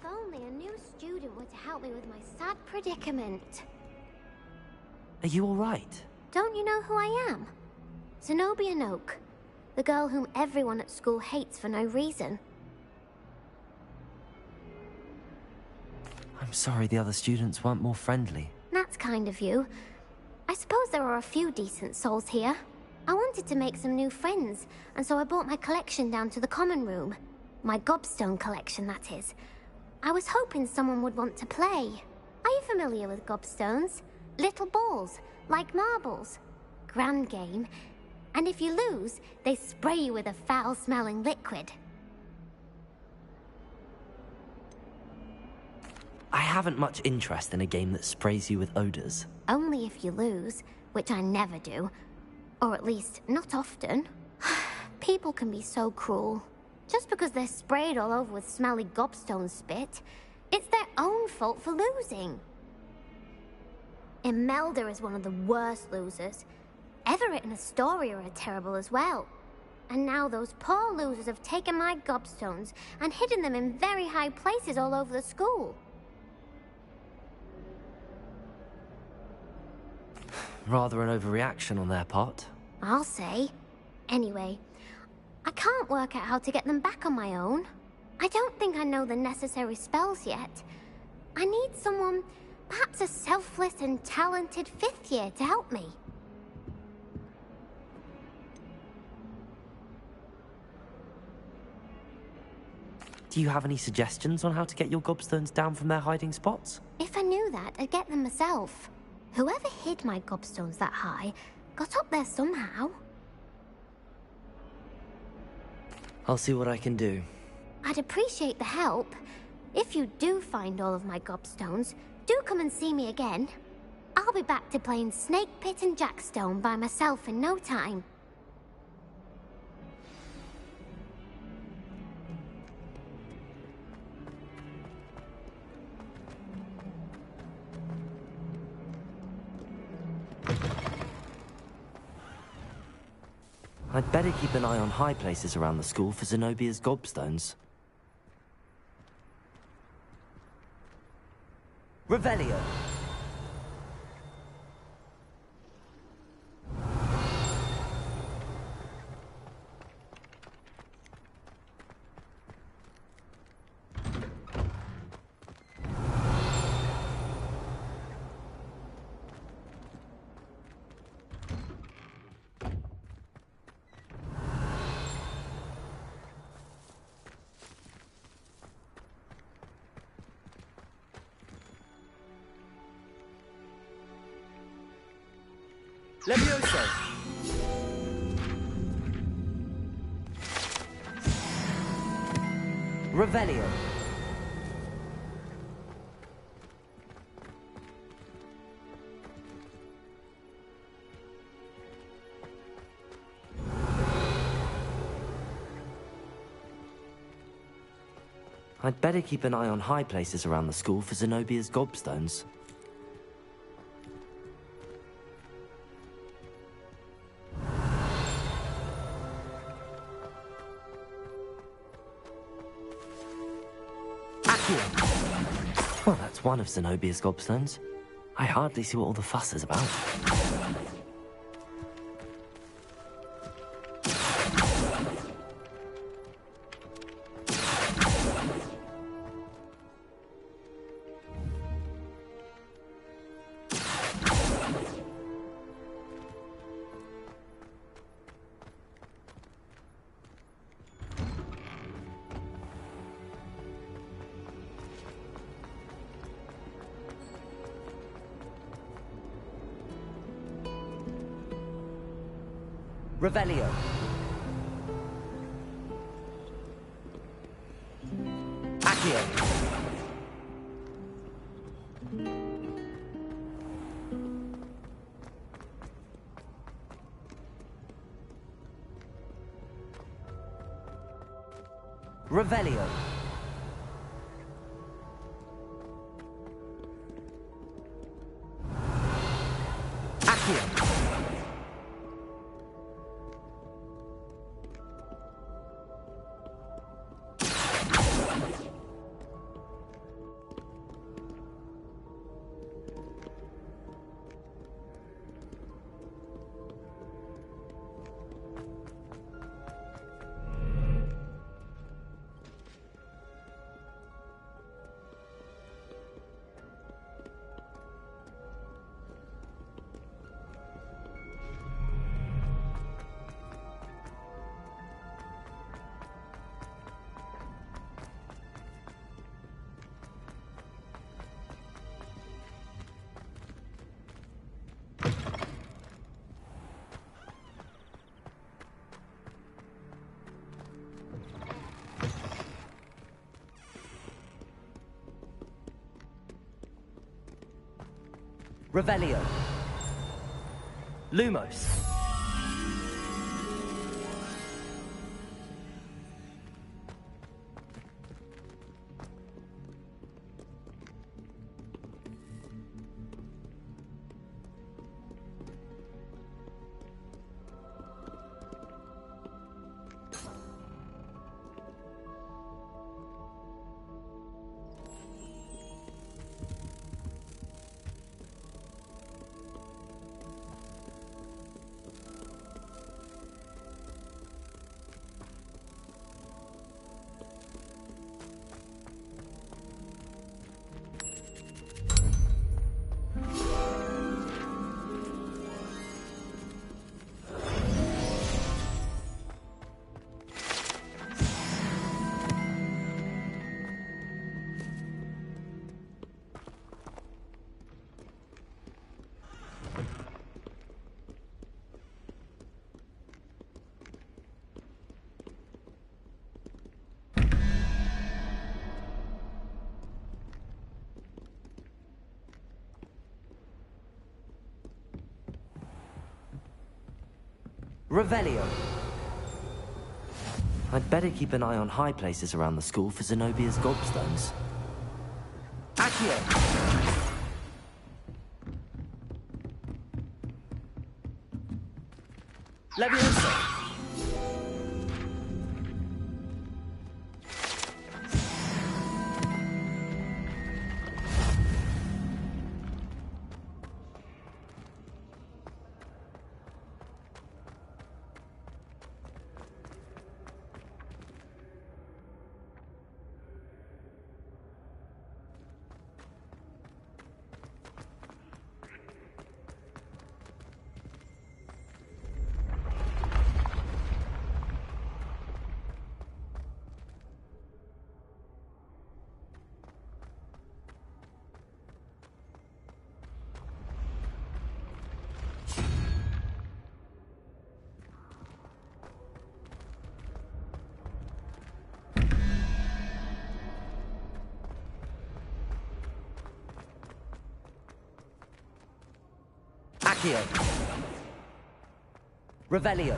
Speaker 11: Only a new student were to help me with my sad predicament.
Speaker 2: Are you all right?
Speaker 11: Don't you know who I am? Zenobia Noak, the girl whom everyone at school hates for no reason.
Speaker 2: I'm sorry the other students weren't more friendly.
Speaker 11: That's kind of you. I suppose there are a few decent souls here. I wanted to make some new friends, and so I brought my collection down to the common room. My gobstone collection, that is. I was hoping someone would want to play. Are you familiar with gobstones? Little balls, like marbles. Grand game. And if you lose, they spray you with a foul-smelling liquid.
Speaker 2: I haven't much interest in a game that sprays you with odors.
Speaker 11: Only if you lose, which I never do. Or at least, not often. People can be so cruel. Just because they're sprayed all over with smelly gobstone spit, it's their own fault for losing. Imelda is one of the worst losers. Everett and Astoria are terrible as well. And now those poor losers have taken my gobstones and hidden them in very high places all over the school.
Speaker 2: Rather an overreaction on their part.
Speaker 11: I'll say. Anyway, I can't work out how to get them back on my own. I don't think I know the necessary spells yet. I need someone, perhaps a selfless and talented fifth year to help me.
Speaker 2: Do you have any suggestions on how to get your gobstones down from their hiding spots?
Speaker 11: If I knew that, I'd get them myself. Whoever hid my gobstones that high got up there somehow.
Speaker 2: I'll see what I can do.
Speaker 11: I'd appreciate the help. If you do find all of my gobstones, do come and see me again. I'll be back to playing Snake Pit and Jackstone by myself in no time.
Speaker 2: I'd better keep an eye on high places around the school for Zenobia's gobstones. Revelio! Levioso! Revelio! I'd better keep an eye on high places around the school for Zenobia's gobstones. Accio! Well, that's one of Zenobia's gobstones. I hardly see what all the fuss is about. Revelio. Accio. Revelio. Accio. Revelio. Lumos. Revelio. I'd better keep an eye on high places around the school for Zenobia's gobstones. Accio! Levioso! Accio. Revelio.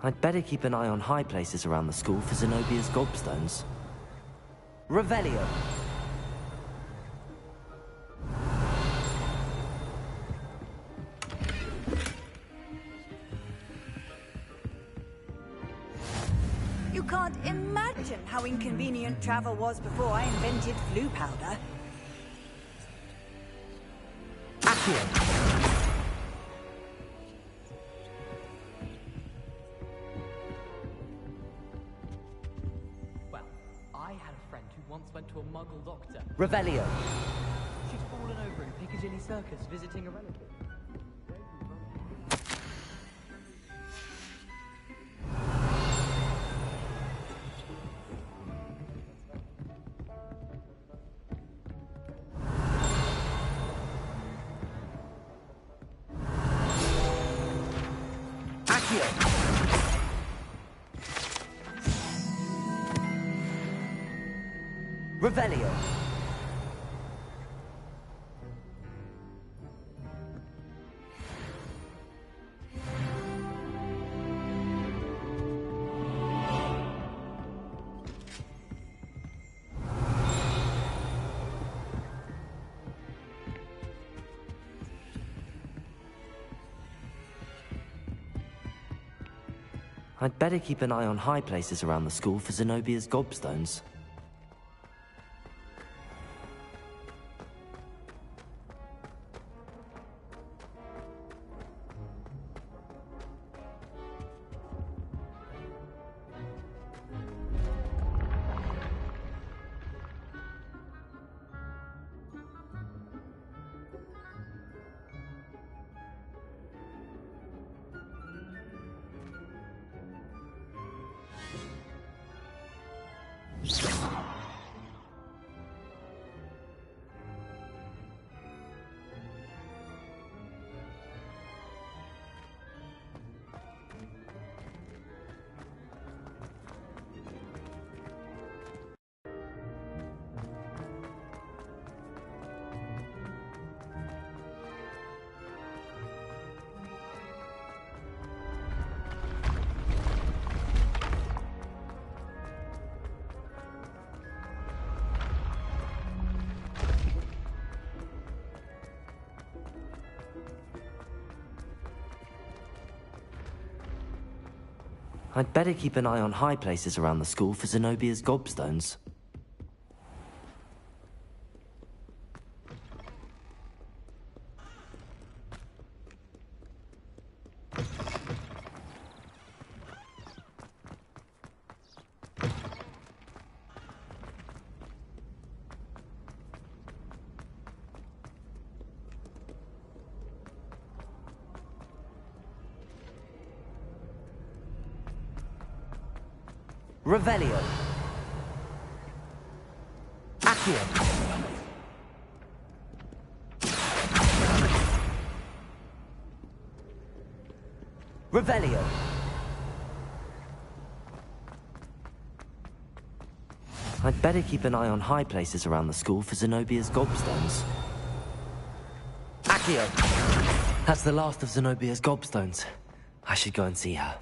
Speaker 2: I'd better keep an eye on high places around the school for Zenobia's gobstones. Revelio.
Speaker 15: You can't imagine how inconvenient travel was before I invented flu powder.
Speaker 2: Accio.
Speaker 10: Went to a muggle doctor.
Speaker 2: Revelio.
Speaker 10: She'd fallen over in Piccadilly Circus visiting a relative.
Speaker 2: Accio. Revelio. I'd better keep an eye on high places around the school for Zenobia's gobstones. I'd better keep an eye on high places around the school for Zenobia's gobstones. Revelio. Accio. Revelio. I'd better keep an eye on high places around the school for Zenobia's gobstones. Accio. That's the last of Zenobia's gobstones. I should go and see her.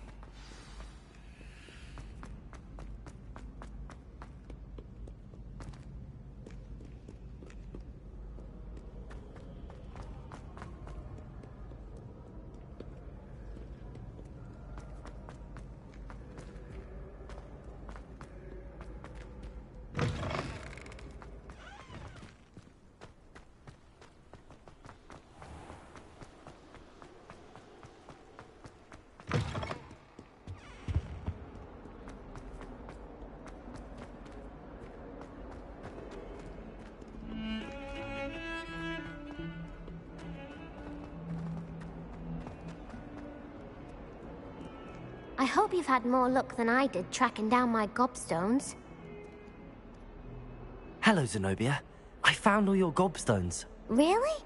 Speaker 11: I hope you've had more luck than I did tracking down my gobstones.
Speaker 2: Hello, Zenobia. I found all your gobstones.
Speaker 11: Really?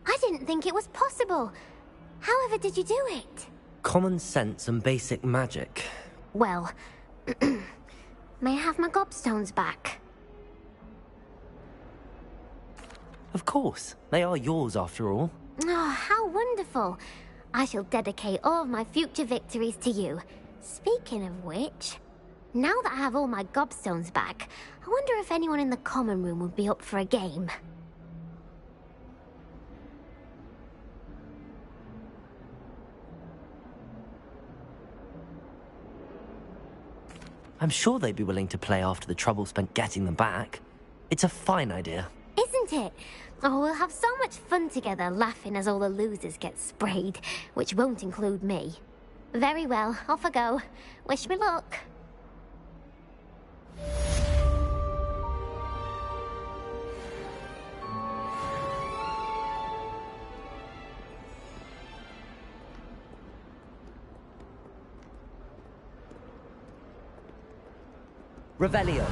Speaker 11: I didn't think it was possible. However did you do it?
Speaker 2: Common sense and basic magic.
Speaker 11: Well, may I have my gobstones back?
Speaker 2: Of course. They are yours, after all.
Speaker 11: Oh, how wonderful. I shall dedicate all of my future victories to you. Speaking of which, now that I have all my gobstones back, I wonder if anyone in the common room would be up for a game.
Speaker 2: I'm sure they'd be willing to play after the trouble spent getting them back. It's a fine idea.
Speaker 11: Isn't it? Oh, we'll have so much fun together, laughing as all the losers get sprayed, which won't include me. Very well, off I go. Wish me luck.
Speaker 2: Revelio.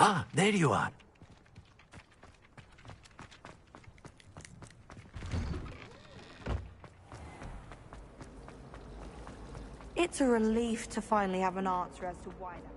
Speaker 8: Ah, there you are.
Speaker 6: It's a relief to finally have an answer as to why that...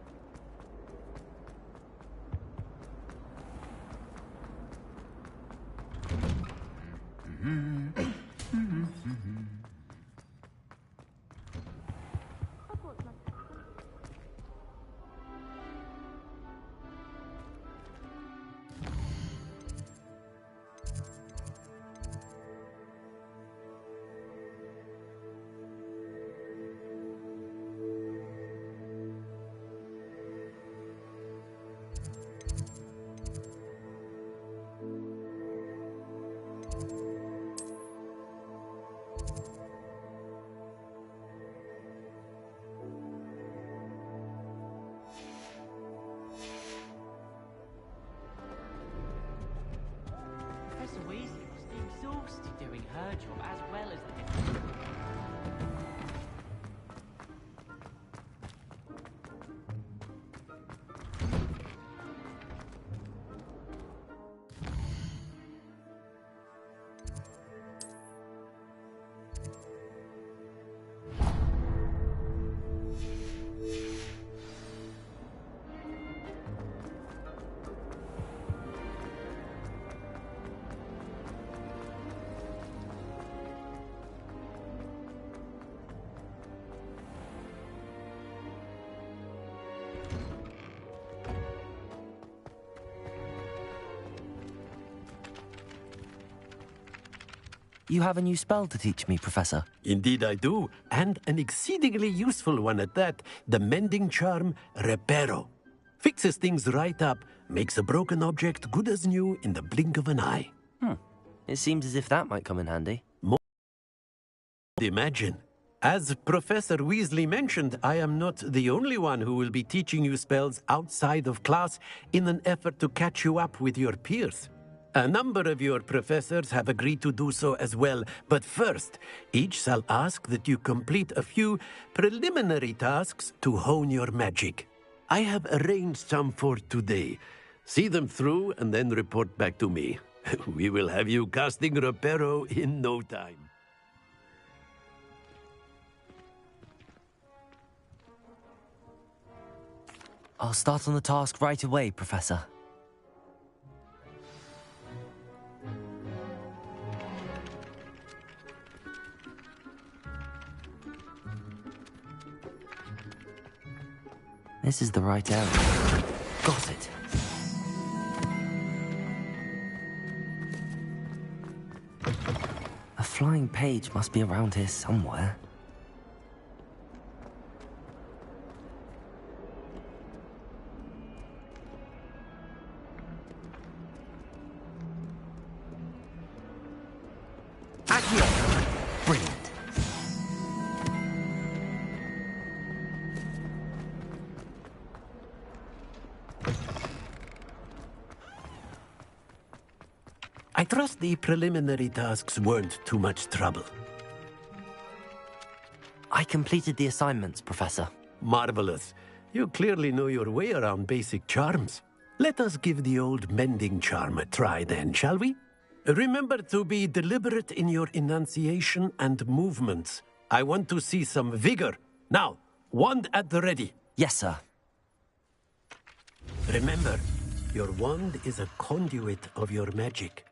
Speaker 10: Professor Weasley must be exhausted doing her job as well as the...
Speaker 2: You have a new spell to teach me, Professor.
Speaker 8: Indeed I do, and an exceedingly useful one at that. The mending charm, Reparo. Fixes things right up, makes a broken object good as new in the blink of an eye.
Speaker 2: It seems as if that might come in handy.
Speaker 8: More imagine. As Professor Weasley mentioned, I am not the only one who will be teaching you spells outside of class in an effort to catch you up with your peers. A number of your professors have agreed to do so as well, but first, each shall ask that you complete a few preliminary tasks to hone your magic. I have arranged some for today. See them through and then report back to me. We will have you casting Reparo in no time.
Speaker 2: I'll start on the task right away, Professor. This is the right area. Got it. A flying page must be around here somewhere. Brilliant.
Speaker 8: I trust the preliminary tasks weren't too much trouble.
Speaker 2: I completed the assignments, Professor.
Speaker 8: Marvelous. You clearly know your way around basic charms. Let us give the old mending charm a try then, shall we? Remember to be deliberate in your enunciation and movements. I want to see some vigor. Now, wand at the ready.
Speaker 2: Yes, sir.
Speaker 8: Remember, your wand is a conduit of your magic.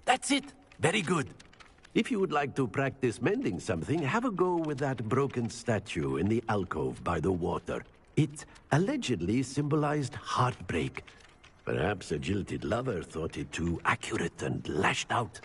Speaker 8: That's it. Very good. If you would like to practice mending something, have a go with that broken statue in the alcove by the water. It allegedly symbolized heartbreak. Perhaps a jilted lover thought it too accurate and lashed out.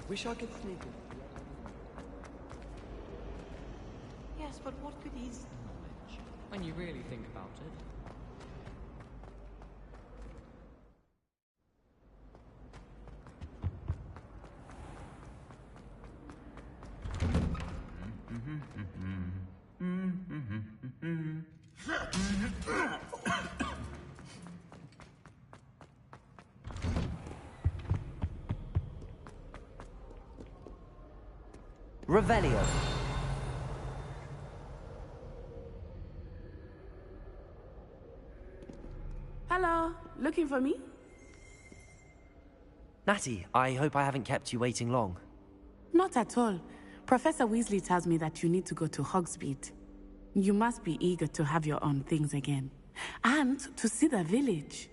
Speaker 5: Wish I could sneak in.
Speaker 10: Yes, but what good is knowledge when you really think about it?
Speaker 2: Revelio.
Speaker 7: Hello, looking for me?
Speaker 2: Natty, I hope I haven't kept you waiting long.
Speaker 7: Not at all. Professor Weasley tells me that you need to go to Hogsmeade. You must be eager to have your own things again. And to see the village.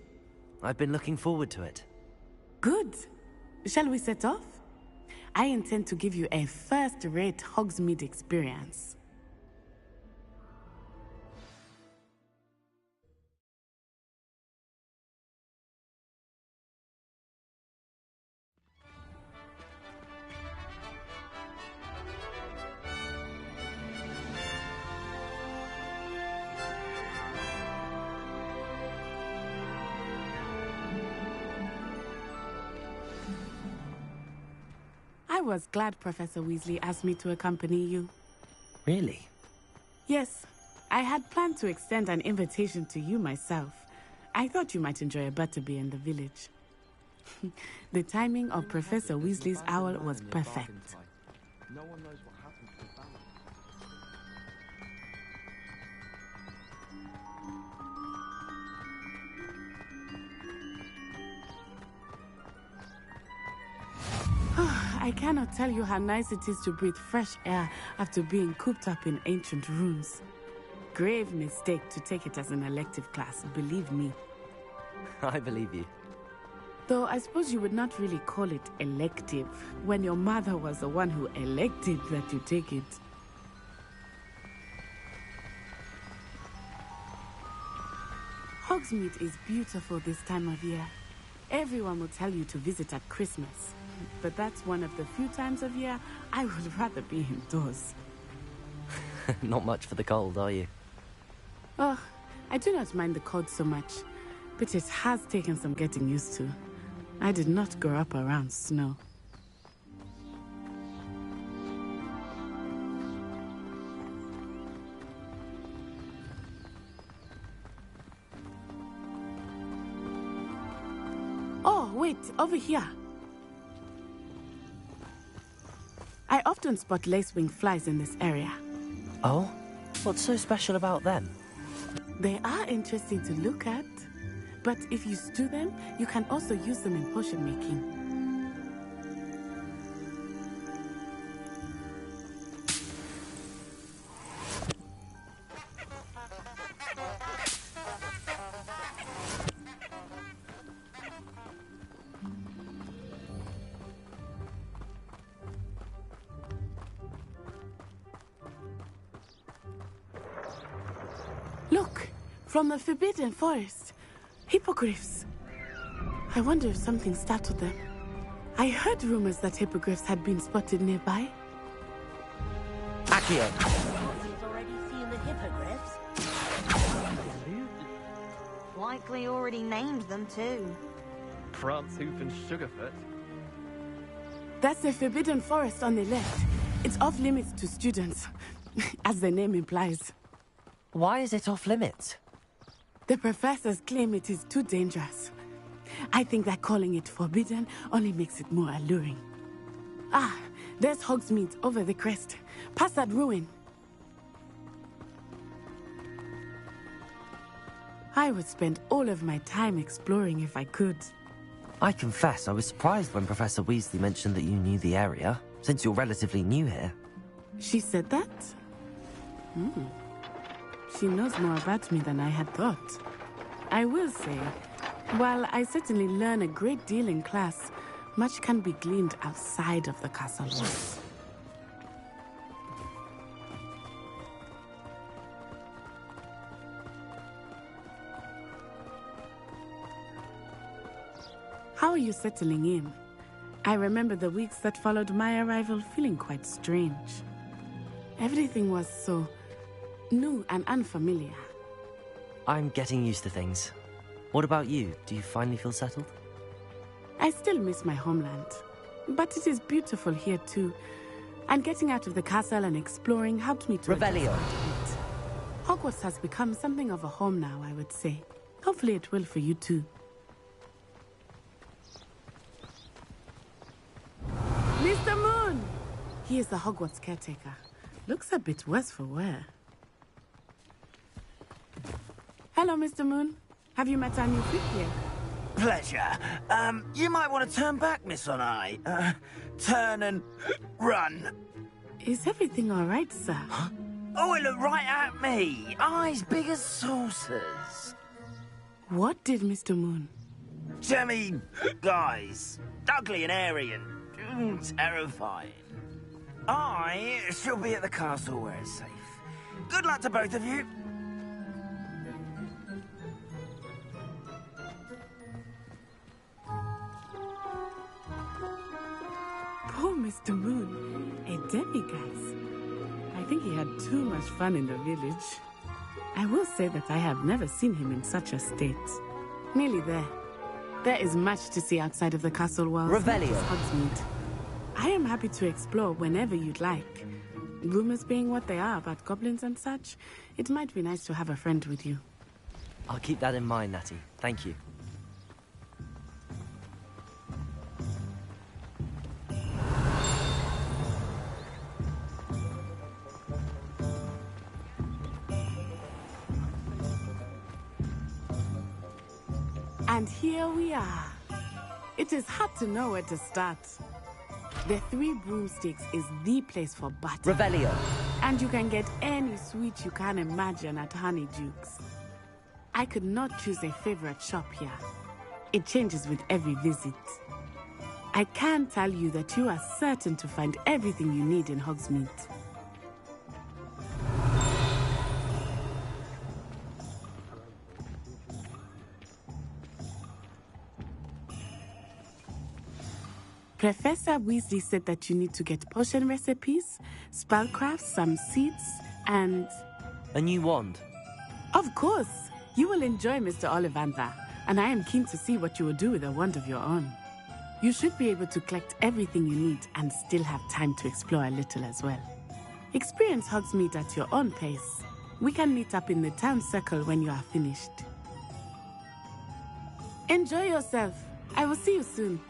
Speaker 2: I've been looking forward to it.
Speaker 7: Good. Shall we set off? I intend to give you a first-rate Hogsmeade experience. I was glad Professor Weasley asked me to accompany you.
Speaker 2: Really?
Speaker 7: Yes. I had planned to extend an invitation to you myself. I thought you might enjoy a butterbeer in the village. The timing of Professor Weasley's owl was perfect.
Speaker 5: No one knows what happened to the family.
Speaker 7: I cannot tell you how nice it is to breathe fresh air after being cooped up in ancient rooms. Grave mistake to take it as an elective class, believe me.
Speaker 2: I believe you.
Speaker 7: Though I suppose you would not really call it elective when your mother was the one who elected that you take it. Hogsmeade is beautiful this time of year. Everyone will tell you to visit at Christmas. But that's one of the few times of year I would rather be indoors.
Speaker 2: Not much for the cold, are you?
Speaker 7: Oh, I do not mind the cold so much, but it has taken some getting used to. I did not grow up around snow. Oh, wait, over here. I often spot lacewing flies in this area.
Speaker 2: Oh? What's so special about them?
Speaker 7: They are interesting to look at, but if you stew them, you can also use them in potion making. Look, from the Forbidden Forest. Hippogriffs. I wonder if something startled them. I heard rumors that hippogriffs had been spotted nearby.
Speaker 2: Accio!
Speaker 12: He's already seen the hippogriffs.
Speaker 6: Likely already named them too.
Speaker 5: Prancehoof and Sugarfoot.
Speaker 7: That's the Forbidden Forest on the left. It's off limits to students, as the name implies.
Speaker 2: Why is it off limits?
Speaker 7: The professors claim it is too dangerous. I think that calling it forbidden only makes it more alluring. Ah, there's Hogsmeade over the crest. Past that ruin. I would spend all of my time exploring if I could.
Speaker 2: I confess I was surprised when Professor Weasley mentioned that you knew the area, since you're relatively new here.
Speaker 7: She said that? She knows more about me than I had thought. I will say, while I certainly learn a great deal in class, much can be gleaned outside of the castle walls. How are you settling in? I remember the weeks that followed my arrival feeling quite strange. Everything was so new and unfamiliar.
Speaker 2: I'm getting used to things. What about you? Do you finally feel settled?
Speaker 7: I still miss my homeland, but it is beautiful here too. And getting out of the castle and exploring helped me to...
Speaker 2: Revelio!
Speaker 7: Hogwarts has become something of a home now, I would say. Hopefully it will for you too. Mr. Moon! He is the Hogwarts caretaker. Looks a bit worse for wear. Hello, Mr. Moon. Have you met our new fifth year?
Speaker 17: Pleasure. You might want to turn back, Miss Onai. Turn and run.
Speaker 7: Is everything all right, sir?
Speaker 17: Huh? Oh, it looked right at me. Eyes big as saucers.
Speaker 7: What did Mr. Moon?
Speaker 17: Jemmy, guys. Ugly and airy and terrifying. I shall be at the castle where it's safe. Good luck to both of you.
Speaker 7: Poor Mr. Moon, a demiguise. I think he had too much fun in the village. I will say that I have never seen him in such a state. Nearly there. There is much to see outside of the castle walls.
Speaker 2: Revelio.
Speaker 7: Hogsmeade. I am happy to explore whenever you'd like. Rumors being what they are about goblins and such, it might be nice to have a friend with you.
Speaker 2: I'll keep that in mind, Natty. Thank you.
Speaker 7: And here we are. It is hard to know where to start. The Three Broomsticks is the place for butter.
Speaker 2: Revelio.
Speaker 7: And you can get any sweet you can imagine at Honeyduke's. I could not choose a favorite shop here. It changes with every visit. I can tell you that you are certain to find everything you need in Hogsmeade. Professor Weasley said that you need to get potion recipes, spellcrafts, some seeds, and...
Speaker 2: A new wand?
Speaker 7: Of course! You will enjoy Mr. Ollivander, and I am keen to see what you will do with a wand of your own. You should be able to collect everything you need and still have time to explore a little as well. Experience Hogsmeade at your own pace. We can meet up in the town circle when you are finished. Enjoy yourself. I will see you soon.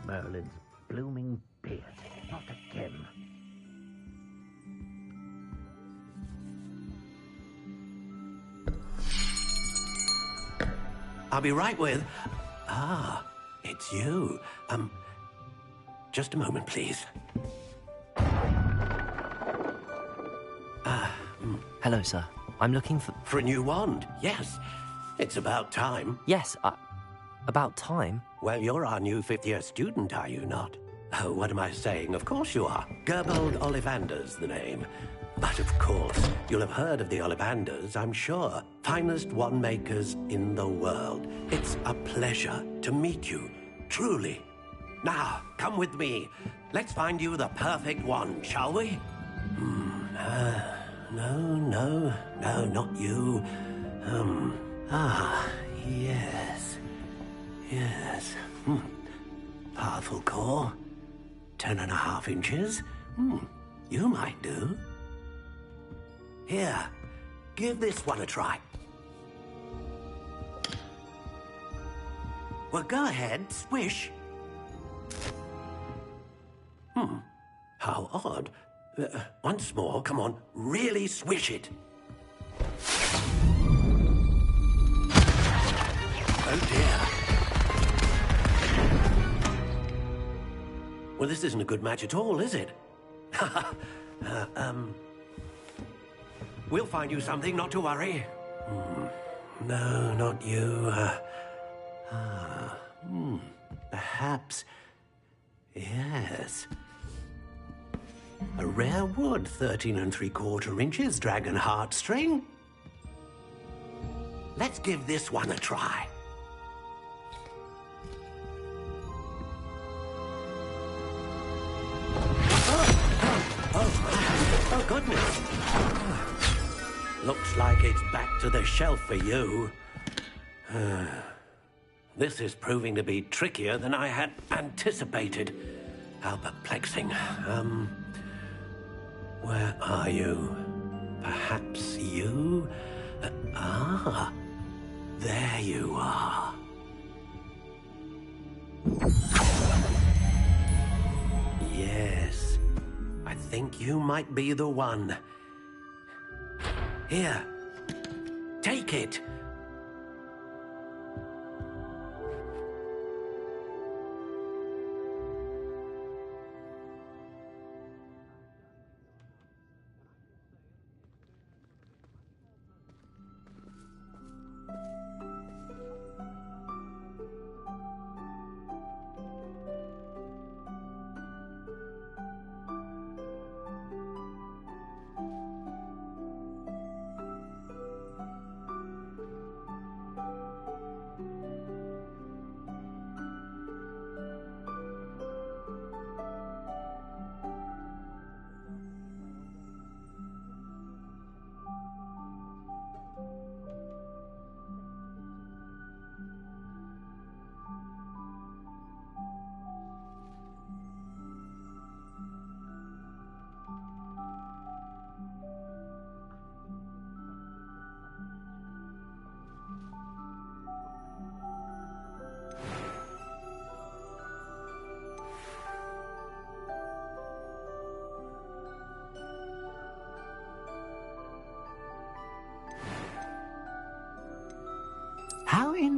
Speaker 12: Merlin's blooming beard. Not again.
Speaker 8: I'll be right with... Ah, it's you. Just a moment, please.
Speaker 2: Hello, sir. I'm looking for...
Speaker 8: For a new wand, yes. It's about time.
Speaker 2: Yes, about time?
Speaker 8: Well, you're our new fifth-year student, are you not? Oh, what am I saying? Of course you are. Gerbold Ollivander's the name. But of course, you'll have heard of the Ollivanders, I'm sure. Finest wand makers in the world. It's a pleasure to meet you, truly. Now, come with me. Let's find you the perfect wand, shall we? No, not you. Yes. Powerful core. 10.5 inches. You might do. Here, give this one a try. Well, go ahead, swish. How odd. Once more, come on, really swish it. Oh dear. Well, this isn't a good match at all, is it? We'll find you something, not to worry. No, not you. Perhaps... Yes. A rare wood, 13 3/4 inches, dragon heartstring. Let's give this one a try. Oh, goodness. Looks like it's back to the shelf for you. This is proving to be trickier than I had anticipated. How perplexing. Where are you? Perhaps you? There you are. Yes, I think you might be the one. Here, take it.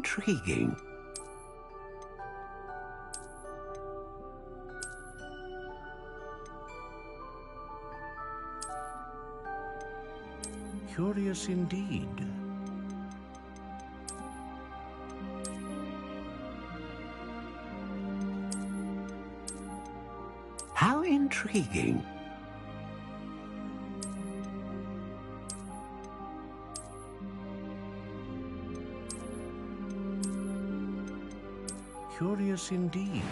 Speaker 8: intriguing. Curious indeed. How intriguing. Curious indeed.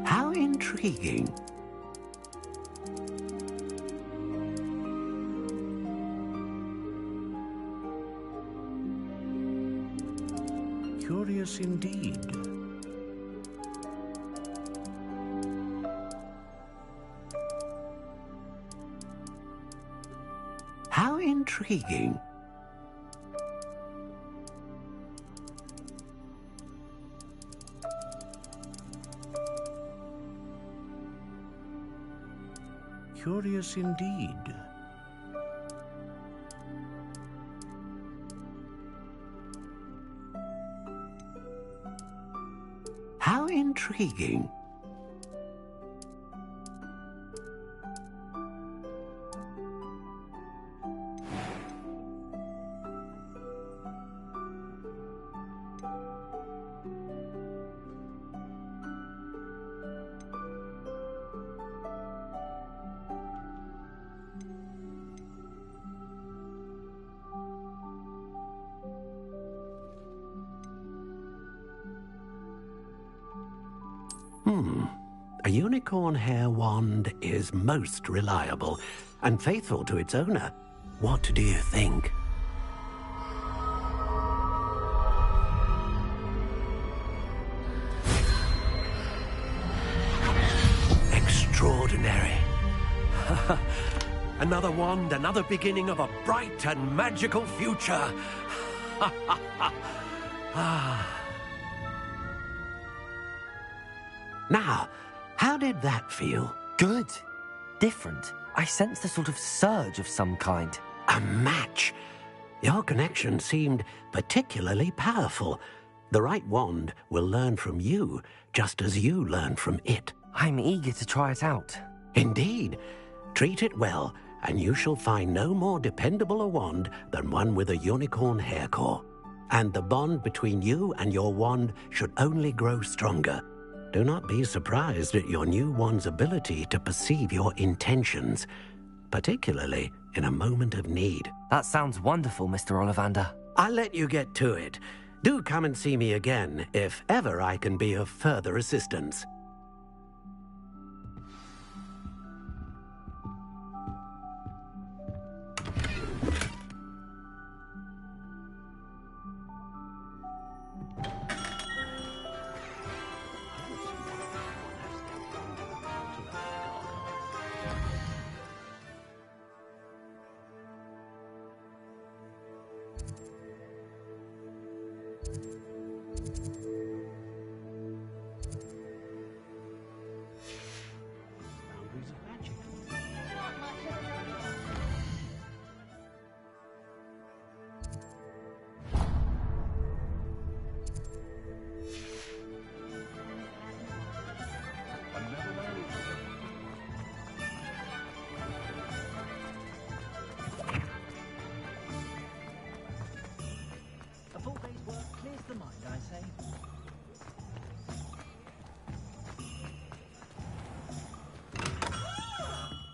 Speaker 8: How intriguing. Curious indeed. How intriguing. Curious indeed. How intriguing. A unicorn hair wand is most reliable and faithful to its owner. What do you think? Extraordinary. Another wand, another beginning of a bright and magical future. Now, how did that feel?
Speaker 2: Good. Different. I sensed a sort of surge of some kind.
Speaker 8: A match. Your connection seemed particularly powerful. The right wand will learn from you, just as you learn from it.
Speaker 2: I'm eager to try it out.
Speaker 8: Indeed. Treat it well, and you shall find no more dependable a wand than one with a unicorn hair core. And the bond between you and your wand should only grow stronger. Do not be surprised at your new wand's ability to perceive your intentions, particularly in a moment of need.
Speaker 2: That sounds wonderful, Mr. Ollivander.
Speaker 8: I'll let you get to it. Do come and see me again if ever I can be of further assistance.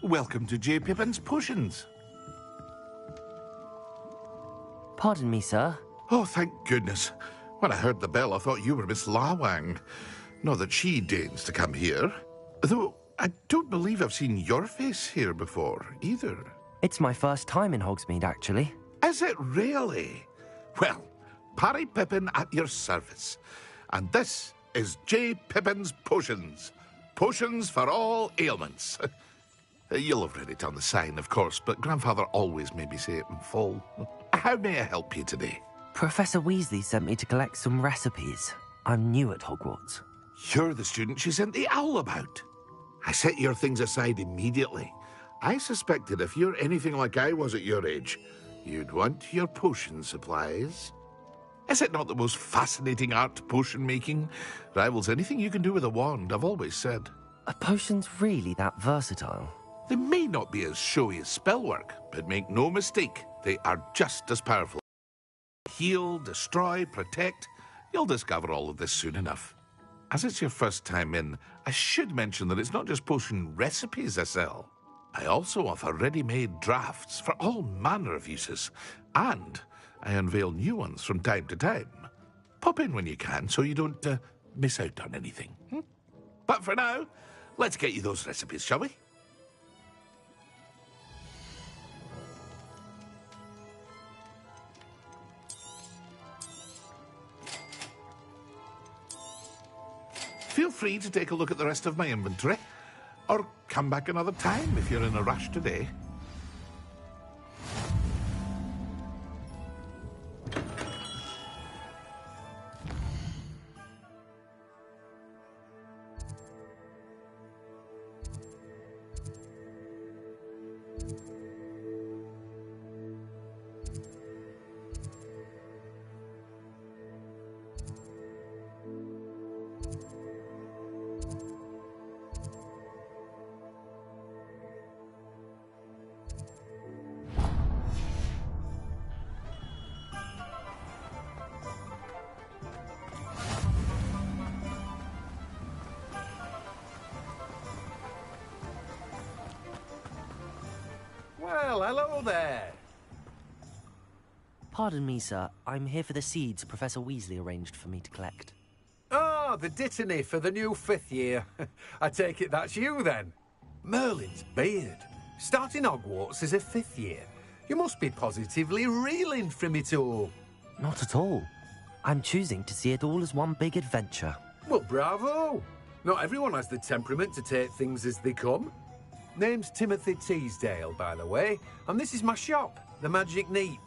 Speaker 18: Welcome to J. Pippin's Potions.
Speaker 2: Pardon me, sir.
Speaker 18: Oh, thank goodness. When I heard the bell, I thought you were Miss Lawang. Not that she deigns to come here. Though, I don't believe I've seen your face here before, either.
Speaker 2: It's my first time in Hogsmeade, actually.
Speaker 18: Is it really? Well, Parry Pippin at your service. And this is J. Pippin's Potions. Potions for all ailments. You'll have read it on the sign, of course, but Grandfather always made me say it in full. How may I help you today?
Speaker 2: Professor Weasley sent me to collect some recipes. I'm new at Hogwarts.
Speaker 18: You're the student she sent the owl about. I set your things aside immediately. I suspected if you're anything like I was at your age, you'd want your potion supplies. Is it not the most fascinating art, potion making? Rivals anything you can do with a wand, I've always said.
Speaker 2: Are potions really that versatile?
Speaker 18: They may not be as showy as spellwork, but make no mistake, they are just as powerful. Heal, destroy, protect. You'll discover all of this soon enough. As it's your first time in, I should mention that it's not just potion recipes I sell. I also offer ready-made drafts for all manner of uses, and I unveil new ones from time to time. Pop in when you can so you don't miss out on anything. But for now, let's get you those recipes, shall we? Feel free to take a look at the rest of my inventory, or come back another time if you're in a rush today.
Speaker 19: Well, hello there.
Speaker 2: Pardon me, sir. I'm here for the seeds Professor Weasley arranged for me to collect.
Speaker 19: Ah, the dittany for the new 5th year. I take it that's you, then. Merlin's beard. Starting Hogwarts as a 5th year. You must be positively reeling from it all.
Speaker 2: Not at all. I'm choosing to see it all as one big adventure.
Speaker 19: Well, bravo. Not everyone has the temperament to take things as they come. Name's Timothy Teasdale, by the way, and this is my shop, the Magic Neep.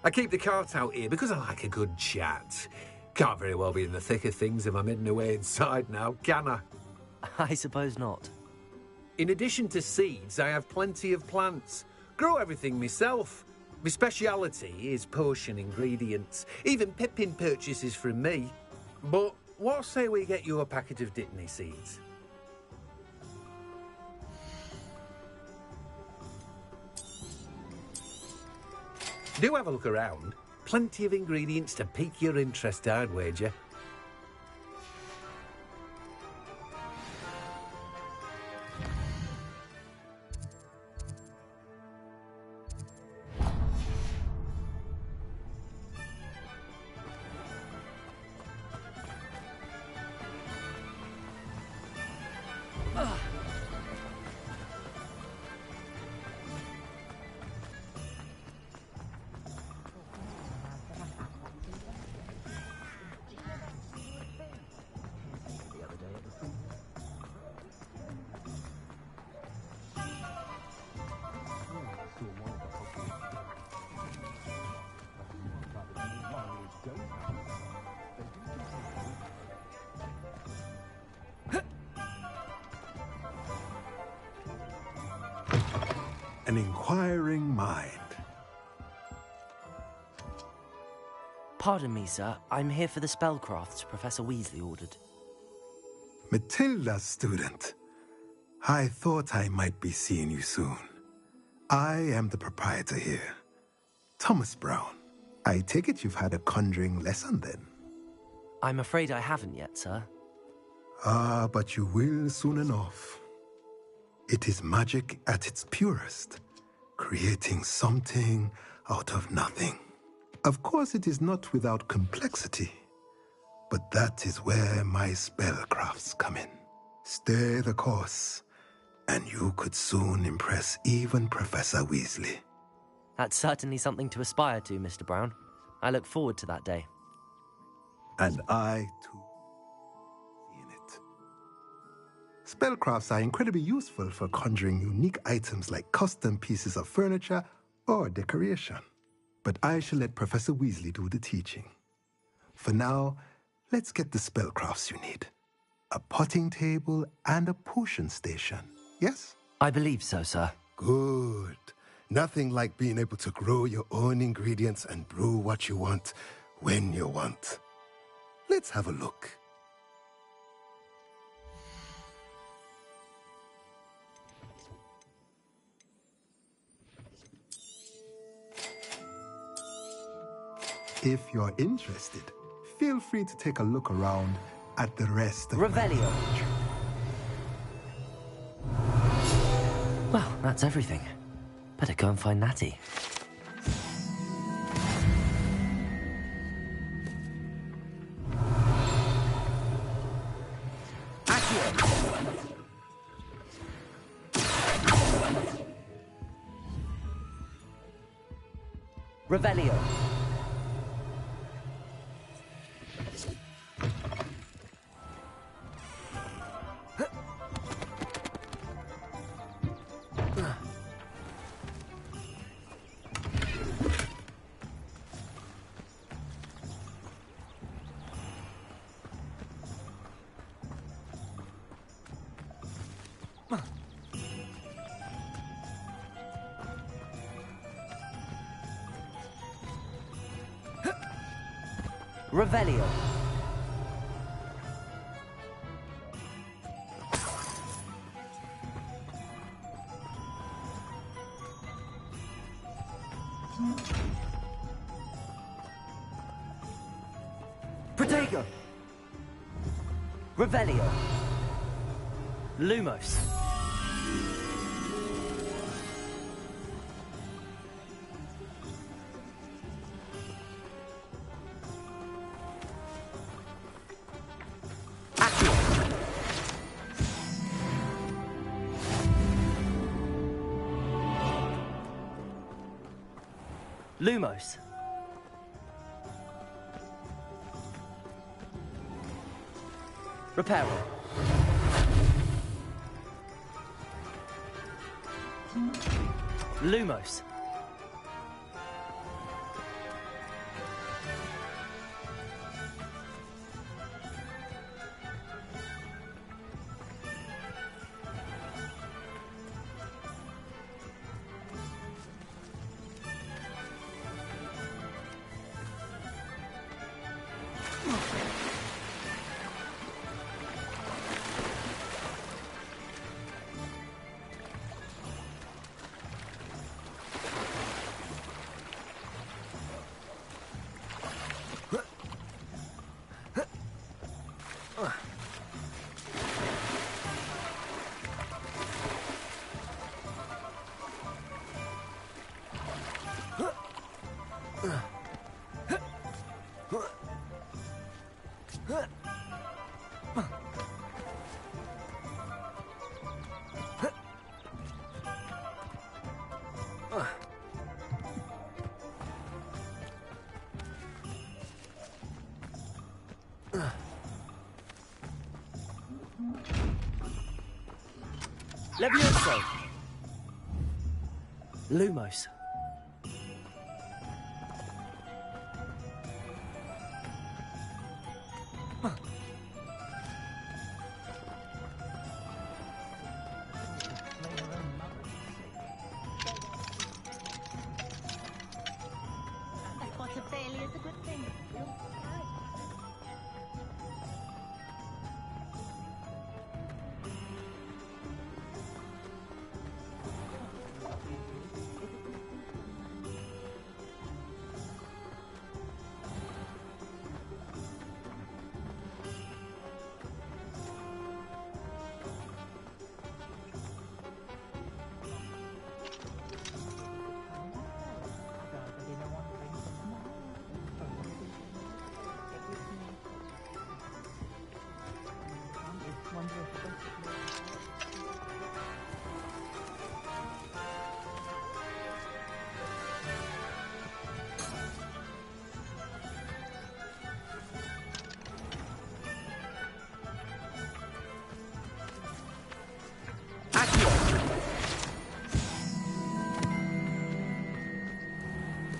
Speaker 19: I keep the cart out here because I like a good chat. Can't very well be in the thick of things if I'm hidden away inside now, can I?
Speaker 2: I suppose not.
Speaker 19: In addition to seeds, I have plenty of plants. Grow everything myself. My speciality is potion ingredients. Even Pippin purchases from me. But what say we get you a packet of dittany seeds? Do have a look around. Plenty of ingredients to pique your interest, I'd wager.
Speaker 20: An inquiring mind.
Speaker 2: Pardon me, sir. I'm here for the spellcrafts Professor Weasley ordered.
Speaker 20: Matilda's student. I thought I might be seeing you soon. I am the proprietor here, Thomas Brown. I take it you've had a conjuring lesson then?
Speaker 2: I'm afraid I haven't yet, sir.
Speaker 20: Ah, but you will soon enough. It is magic at its purest, creating something out of nothing. Of course, it is not without complexity, but that is where my spellcrafts come in. Stay the course, and you could soon impress even Professor Weasley.
Speaker 2: That's certainly something to aspire to, Mr. Brown. I look forward to that day.
Speaker 20: And I, too, see in it. Spellcrafts are incredibly useful for conjuring unique items like custom pieces of furniture or decoration. But I shall let Professor Weasley do the teaching. For now, let's get the spellcrafts you need. a potting table, and a potion station, yes?
Speaker 2: I believe so, sir.
Speaker 20: Good. Nothing like being able to grow your own ingredients and brew what you want when you want. Let's have a look. If you're interested, feel free to take a look around at the rest of
Speaker 2: Revelio. Well, that's everything. Better go and find Natty. Revelio. Revelio. Protego. Revelio. Lumos. Lumos. Reparo. Lumos. Levioso. Lumos.
Speaker 12: What a failure is a good thing.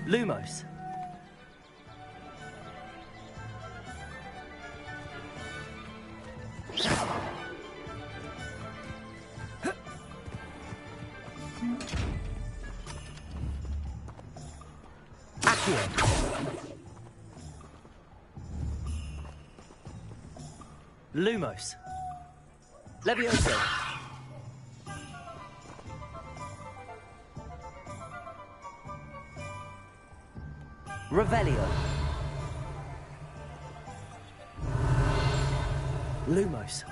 Speaker 2: Lumos. Lumos. Levioso. Revelio. Lumos.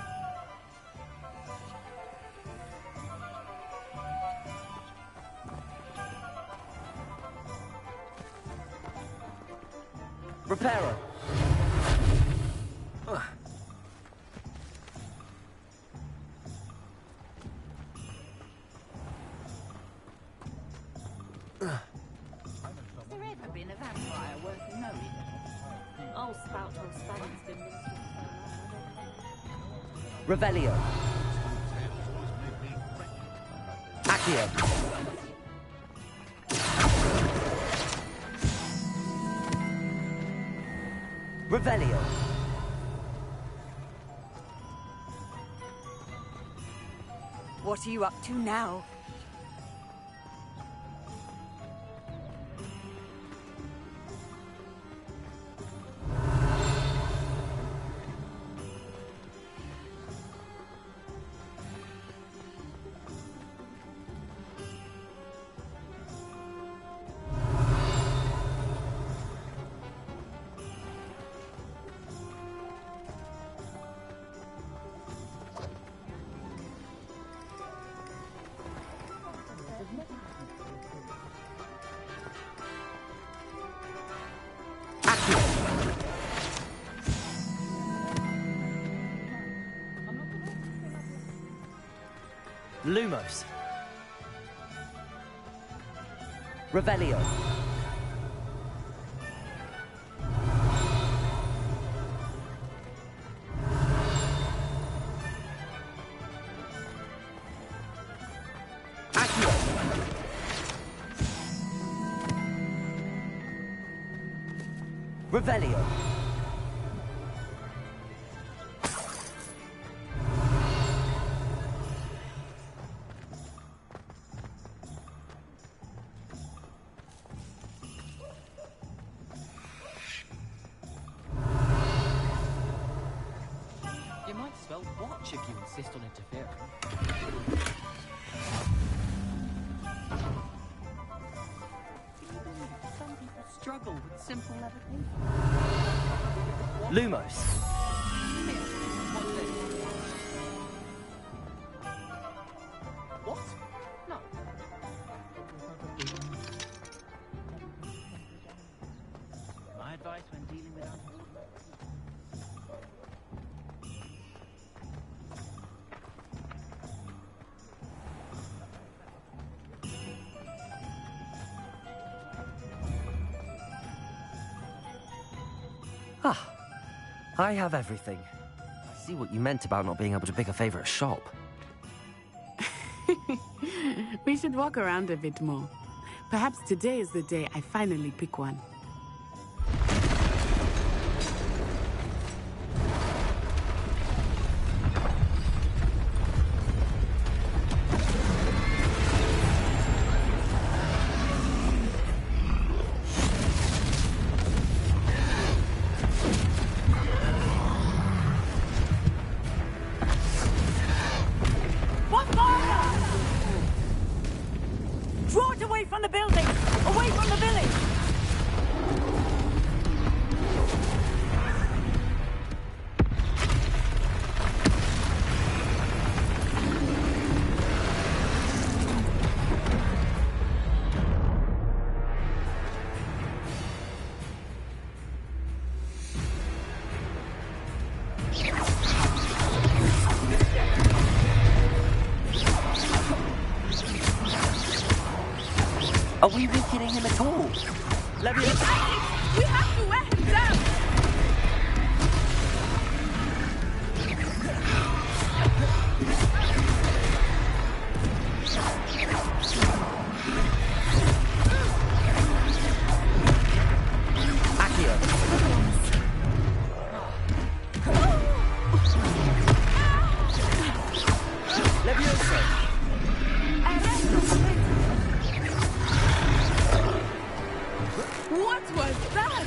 Speaker 2: Reparo.
Speaker 12: Has there ever been a vampire worth knowing?
Speaker 21: Old spout or Spaniard's been minced
Speaker 2: Revelio. Accio. Revelio.
Speaker 15: What are you up to now?
Speaker 2: Lumos. Revelio. Accio. Revelio.
Speaker 10: You might as well watch if you insist on interfering. Some people struggle with simple levitation.
Speaker 2: Lumos.
Speaker 10: What? No. My advice when dealing with
Speaker 2: Ah, I have everything. I see what you meant about not being able to pick a favorite shop.
Speaker 7: We should walk around a bit more. Perhaps today is the day I finally pick one.
Speaker 15: Draw it away from the building! Away from the village!
Speaker 2: Are we weakening him at all? Levioso.
Speaker 15: We have to wear him down!
Speaker 2: Accio. Levioso.
Speaker 15: What was that?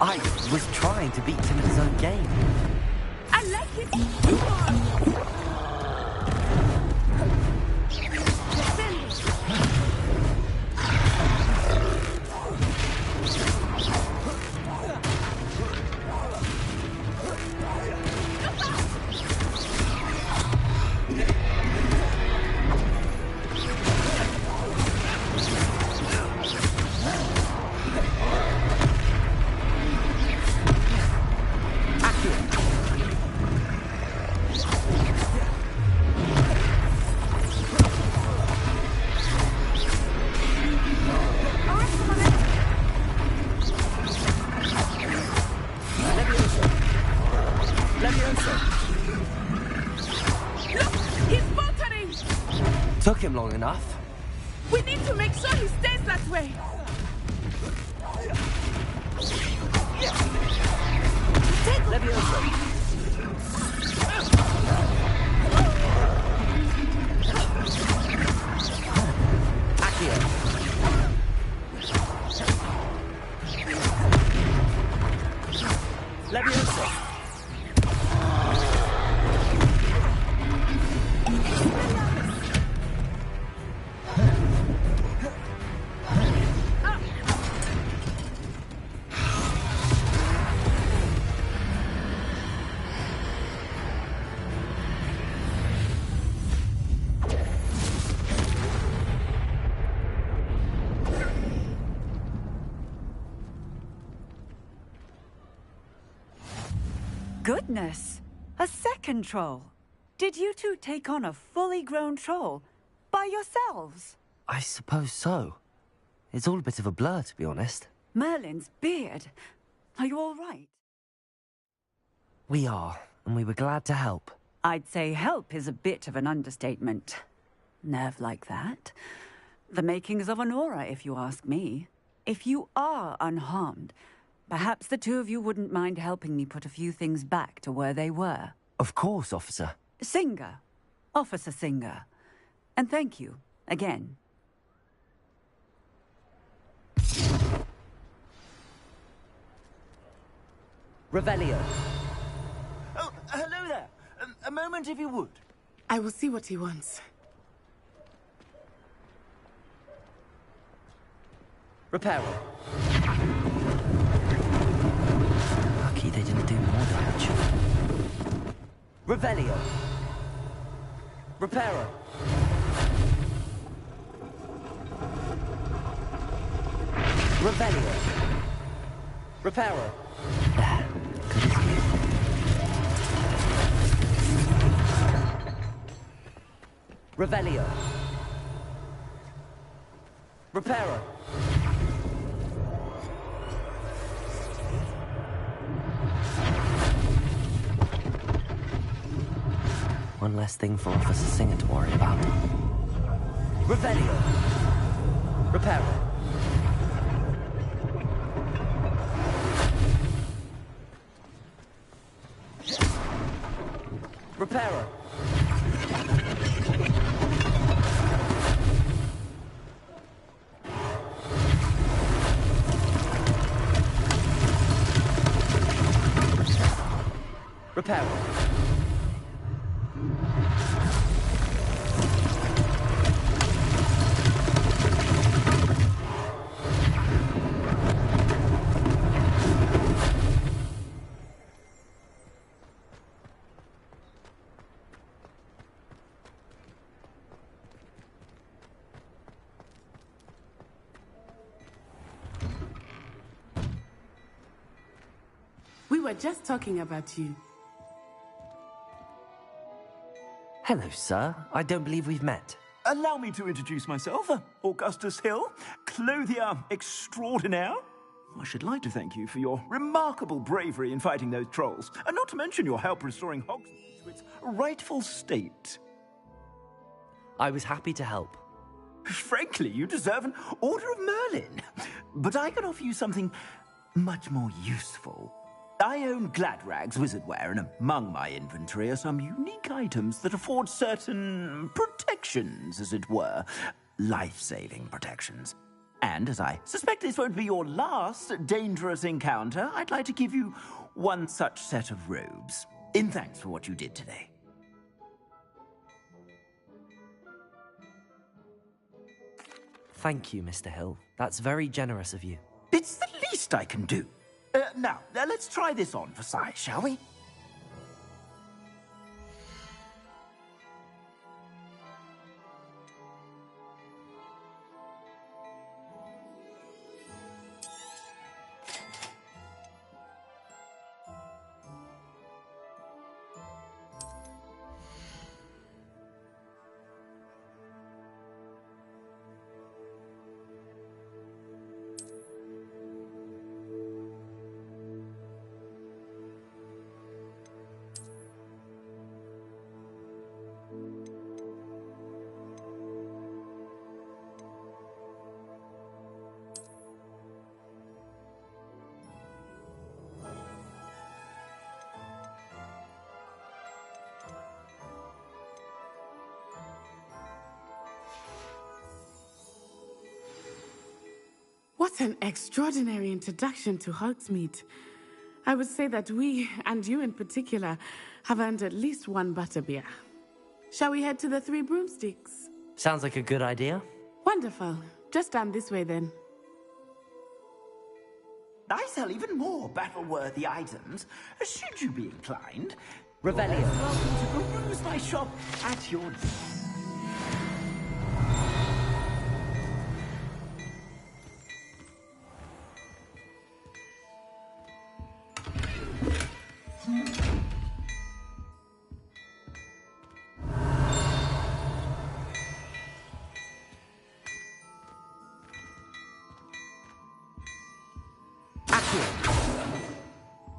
Speaker 2: I was trying to beat him at his own game.
Speaker 15: I I like it. Do more.
Speaker 2: Took him long enough.
Speaker 15: We need to make sure he stays that way.
Speaker 2: Levioso. Levioso.
Speaker 15: Goodness! A second troll. Did you two take on a fully grown troll by yourselves?
Speaker 2: I suppose so. It's all a bit of a blur, to be honest.
Speaker 15: Merlin's beard. Are you all right?
Speaker 2: We are, and we were glad to help.
Speaker 15: I'd say help is a bit of an understatement. Nerve like that. The makings of an aura, if you ask me. If you are unharmed, perhaps the two of you wouldn't mind helping me put a few things back to where they were.
Speaker 2: Of course, officer.
Speaker 15: Singer. Officer Singer. And thank you, again.
Speaker 2: Revelio.
Speaker 17: Oh, hello there. A moment, if you would.
Speaker 7: I will see what he wants.
Speaker 2: Reparo. Lucky they didn't do more damage. Revelio. Reparo. Revelio. Reparo. There. Good as new. Revelio. Reparo. One less thing for Officer Singer to worry about. Revelio. Reparo. Reparo. Reparo.
Speaker 7: We were just talking about you.
Speaker 2: Hello, sir. I don't believe we've met.
Speaker 17: Allow me to introduce myself, Augustus Hill, clothier extraordinaire. I should like to thank you for your remarkable bravery in fighting those trolls, and not to mention your help restoring Hogwarts to its rightful state.
Speaker 2: I was happy to help.
Speaker 17: Frankly, you deserve an Order of Merlin. But I can offer you something much more useful. I own Gladrag's wizardware, and among my inventory are some unique items that afford certain protections, as it were. Life-saving protections. And as I suspect this won't be your last dangerous encounter, I'd like to give you one such set of robes. In thanks for what you did today.
Speaker 2: Thank you, Mr. Hill. That's very generous of you.
Speaker 17: It's the least I can do. Now, let's try this on for size, shall we?
Speaker 7: What an extraordinary introduction to Hogsmeade. I would say that we, and you in particular, have earned at least one butterbeer. Shall we head to the Three Broomsticks?
Speaker 2: Sounds like a good idea.
Speaker 7: Wonderful. Just down this way then.
Speaker 17: I sell even more battle-worthy items, should you be inclined.
Speaker 2: Revelio.
Speaker 17: Welcome to peruse my shop at your leisure.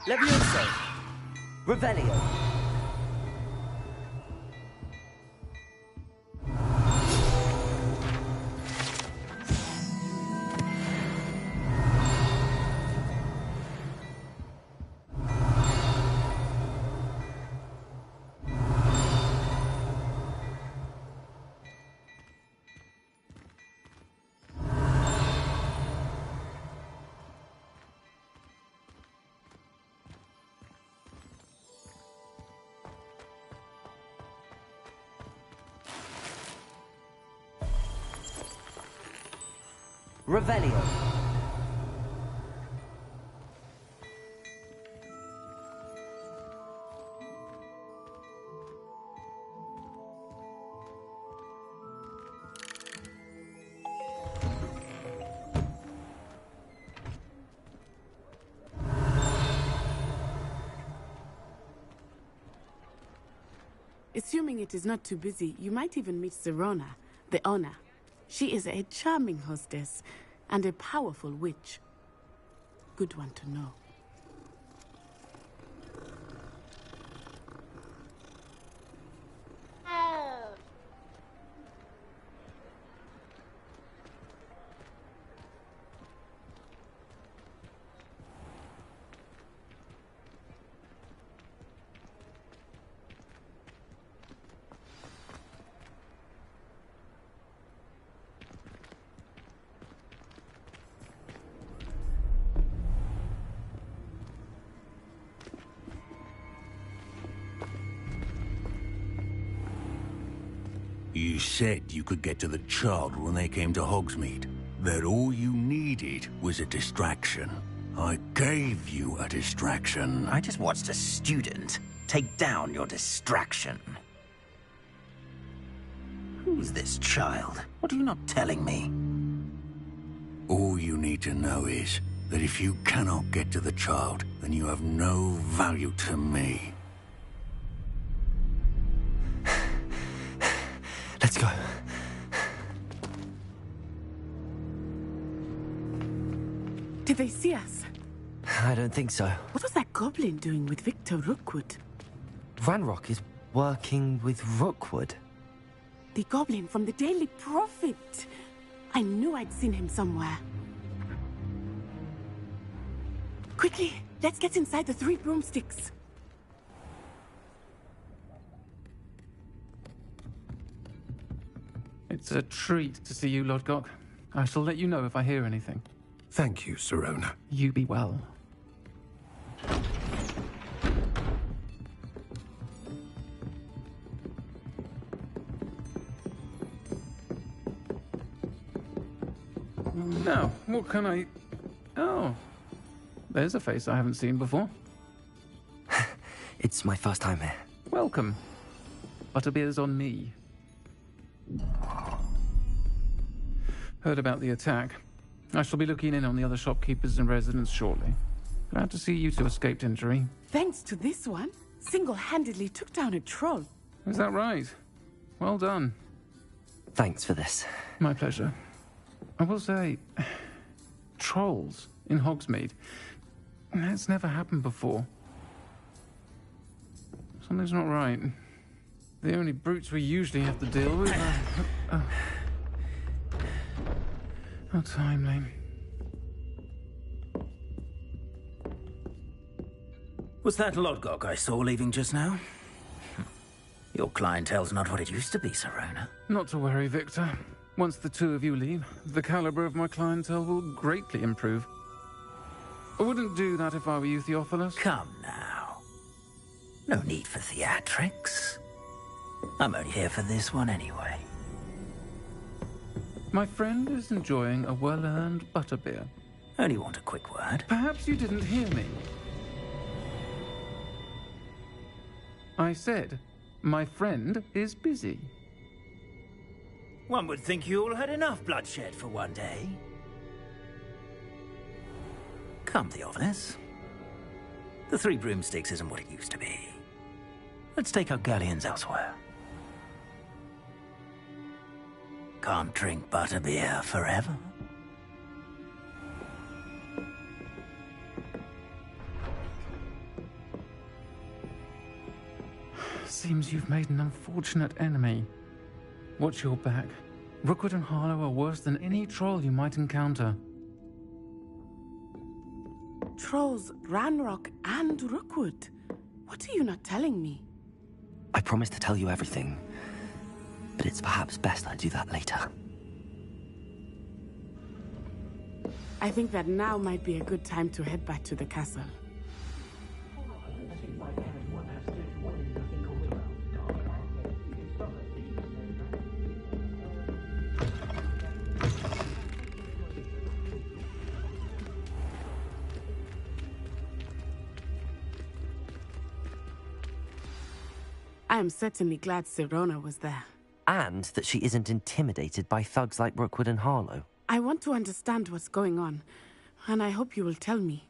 Speaker 2: Levioso. Revelio. Revelio.
Speaker 7: Assuming it is not too busy, you might even meet Serona, the owner. She is a charming hostess and a powerful witch. Good one to know.
Speaker 3: You said you could get to the child when they came to Hogsmeade. That all you needed was a distraction. I gave you a distraction.
Speaker 17: I just watched a student take down your distraction. Who's this child? What are you not telling me?
Speaker 3: All you need to know is that if you cannot get to the child, then you have no value to me.
Speaker 2: Let's go.
Speaker 7: Did they see us?
Speaker 2: I don't think so.
Speaker 7: What was that goblin doing with Victor Rookwood?
Speaker 2: Ranrock is working with Rookwood.
Speaker 7: The goblin from the Daily Prophet. I knew I'd seen him somewhere. Quickly, let's get inside the Three Broomsticks.
Speaker 22: It's a treat to see you, Lodgok. I shall let you know if I hear anything.
Speaker 18: Thank you, Serona.
Speaker 22: You be well. Now, what can I... Oh, there's a face I haven't seen before.
Speaker 2: It's my first time here.
Speaker 22: Welcome. Butterbeer's on me. Heard about the attack. I shall be looking in on the other shopkeepers and residents shortly. Glad to see you two escaped injury.
Speaker 7: Thanks to this one, single-handedly took down a troll.
Speaker 22: Is that right? Well done.
Speaker 2: Thanks for this.
Speaker 22: My pleasure. I will say, trolls in Hogsmeade. That's never happened before. Something's not right. The only brutes we usually have to deal with are... How timely.
Speaker 4: Was that Lodgok I saw leaving just now? Your clientele's not what it used to be, Serona.
Speaker 22: Not to worry, Victor. Once the two of you leave, the caliber of my clientele will greatly improve. I wouldn't do that if I were you, Theophilus.
Speaker 4: Come now. No need for theatrics. I'm only here for this one anyway.
Speaker 22: My friend is enjoying a well-earned butterbeer.
Speaker 4: Only want a quick word.
Speaker 22: Perhaps you didn't hear me. I said, my friend is busy.
Speaker 4: One would think you all had enough bloodshed for one day. Come, Theophilus. The Three Broomsticks isn't what it used to be. Let's take our galleons elsewhere. Can't drink butterbeer forever.
Speaker 22: Seems you've made an unfortunate enemy. Watch your back. Rookwood and Harlow are worse than any troll you might encounter.
Speaker 7: Trolls, Ranrock, and Rookwood. What are you not telling me?
Speaker 2: I promise to tell you everything, but it's perhaps best I do that later.
Speaker 7: I think that now might be a good time to head back to the castle. I am certainly glad Serona was there.
Speaker 2: And that she isn't intimidated by thugs like Rookwood and Harlow.
Speaker 7: I want to understand what's going on, and I hope you will tell me.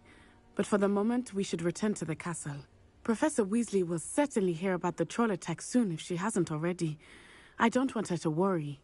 Speaker 7: But for the moment, we should return to the castle. Professor Weasley will certainly hear about the troll attack soon if she hasn't already. I don't want her to worry.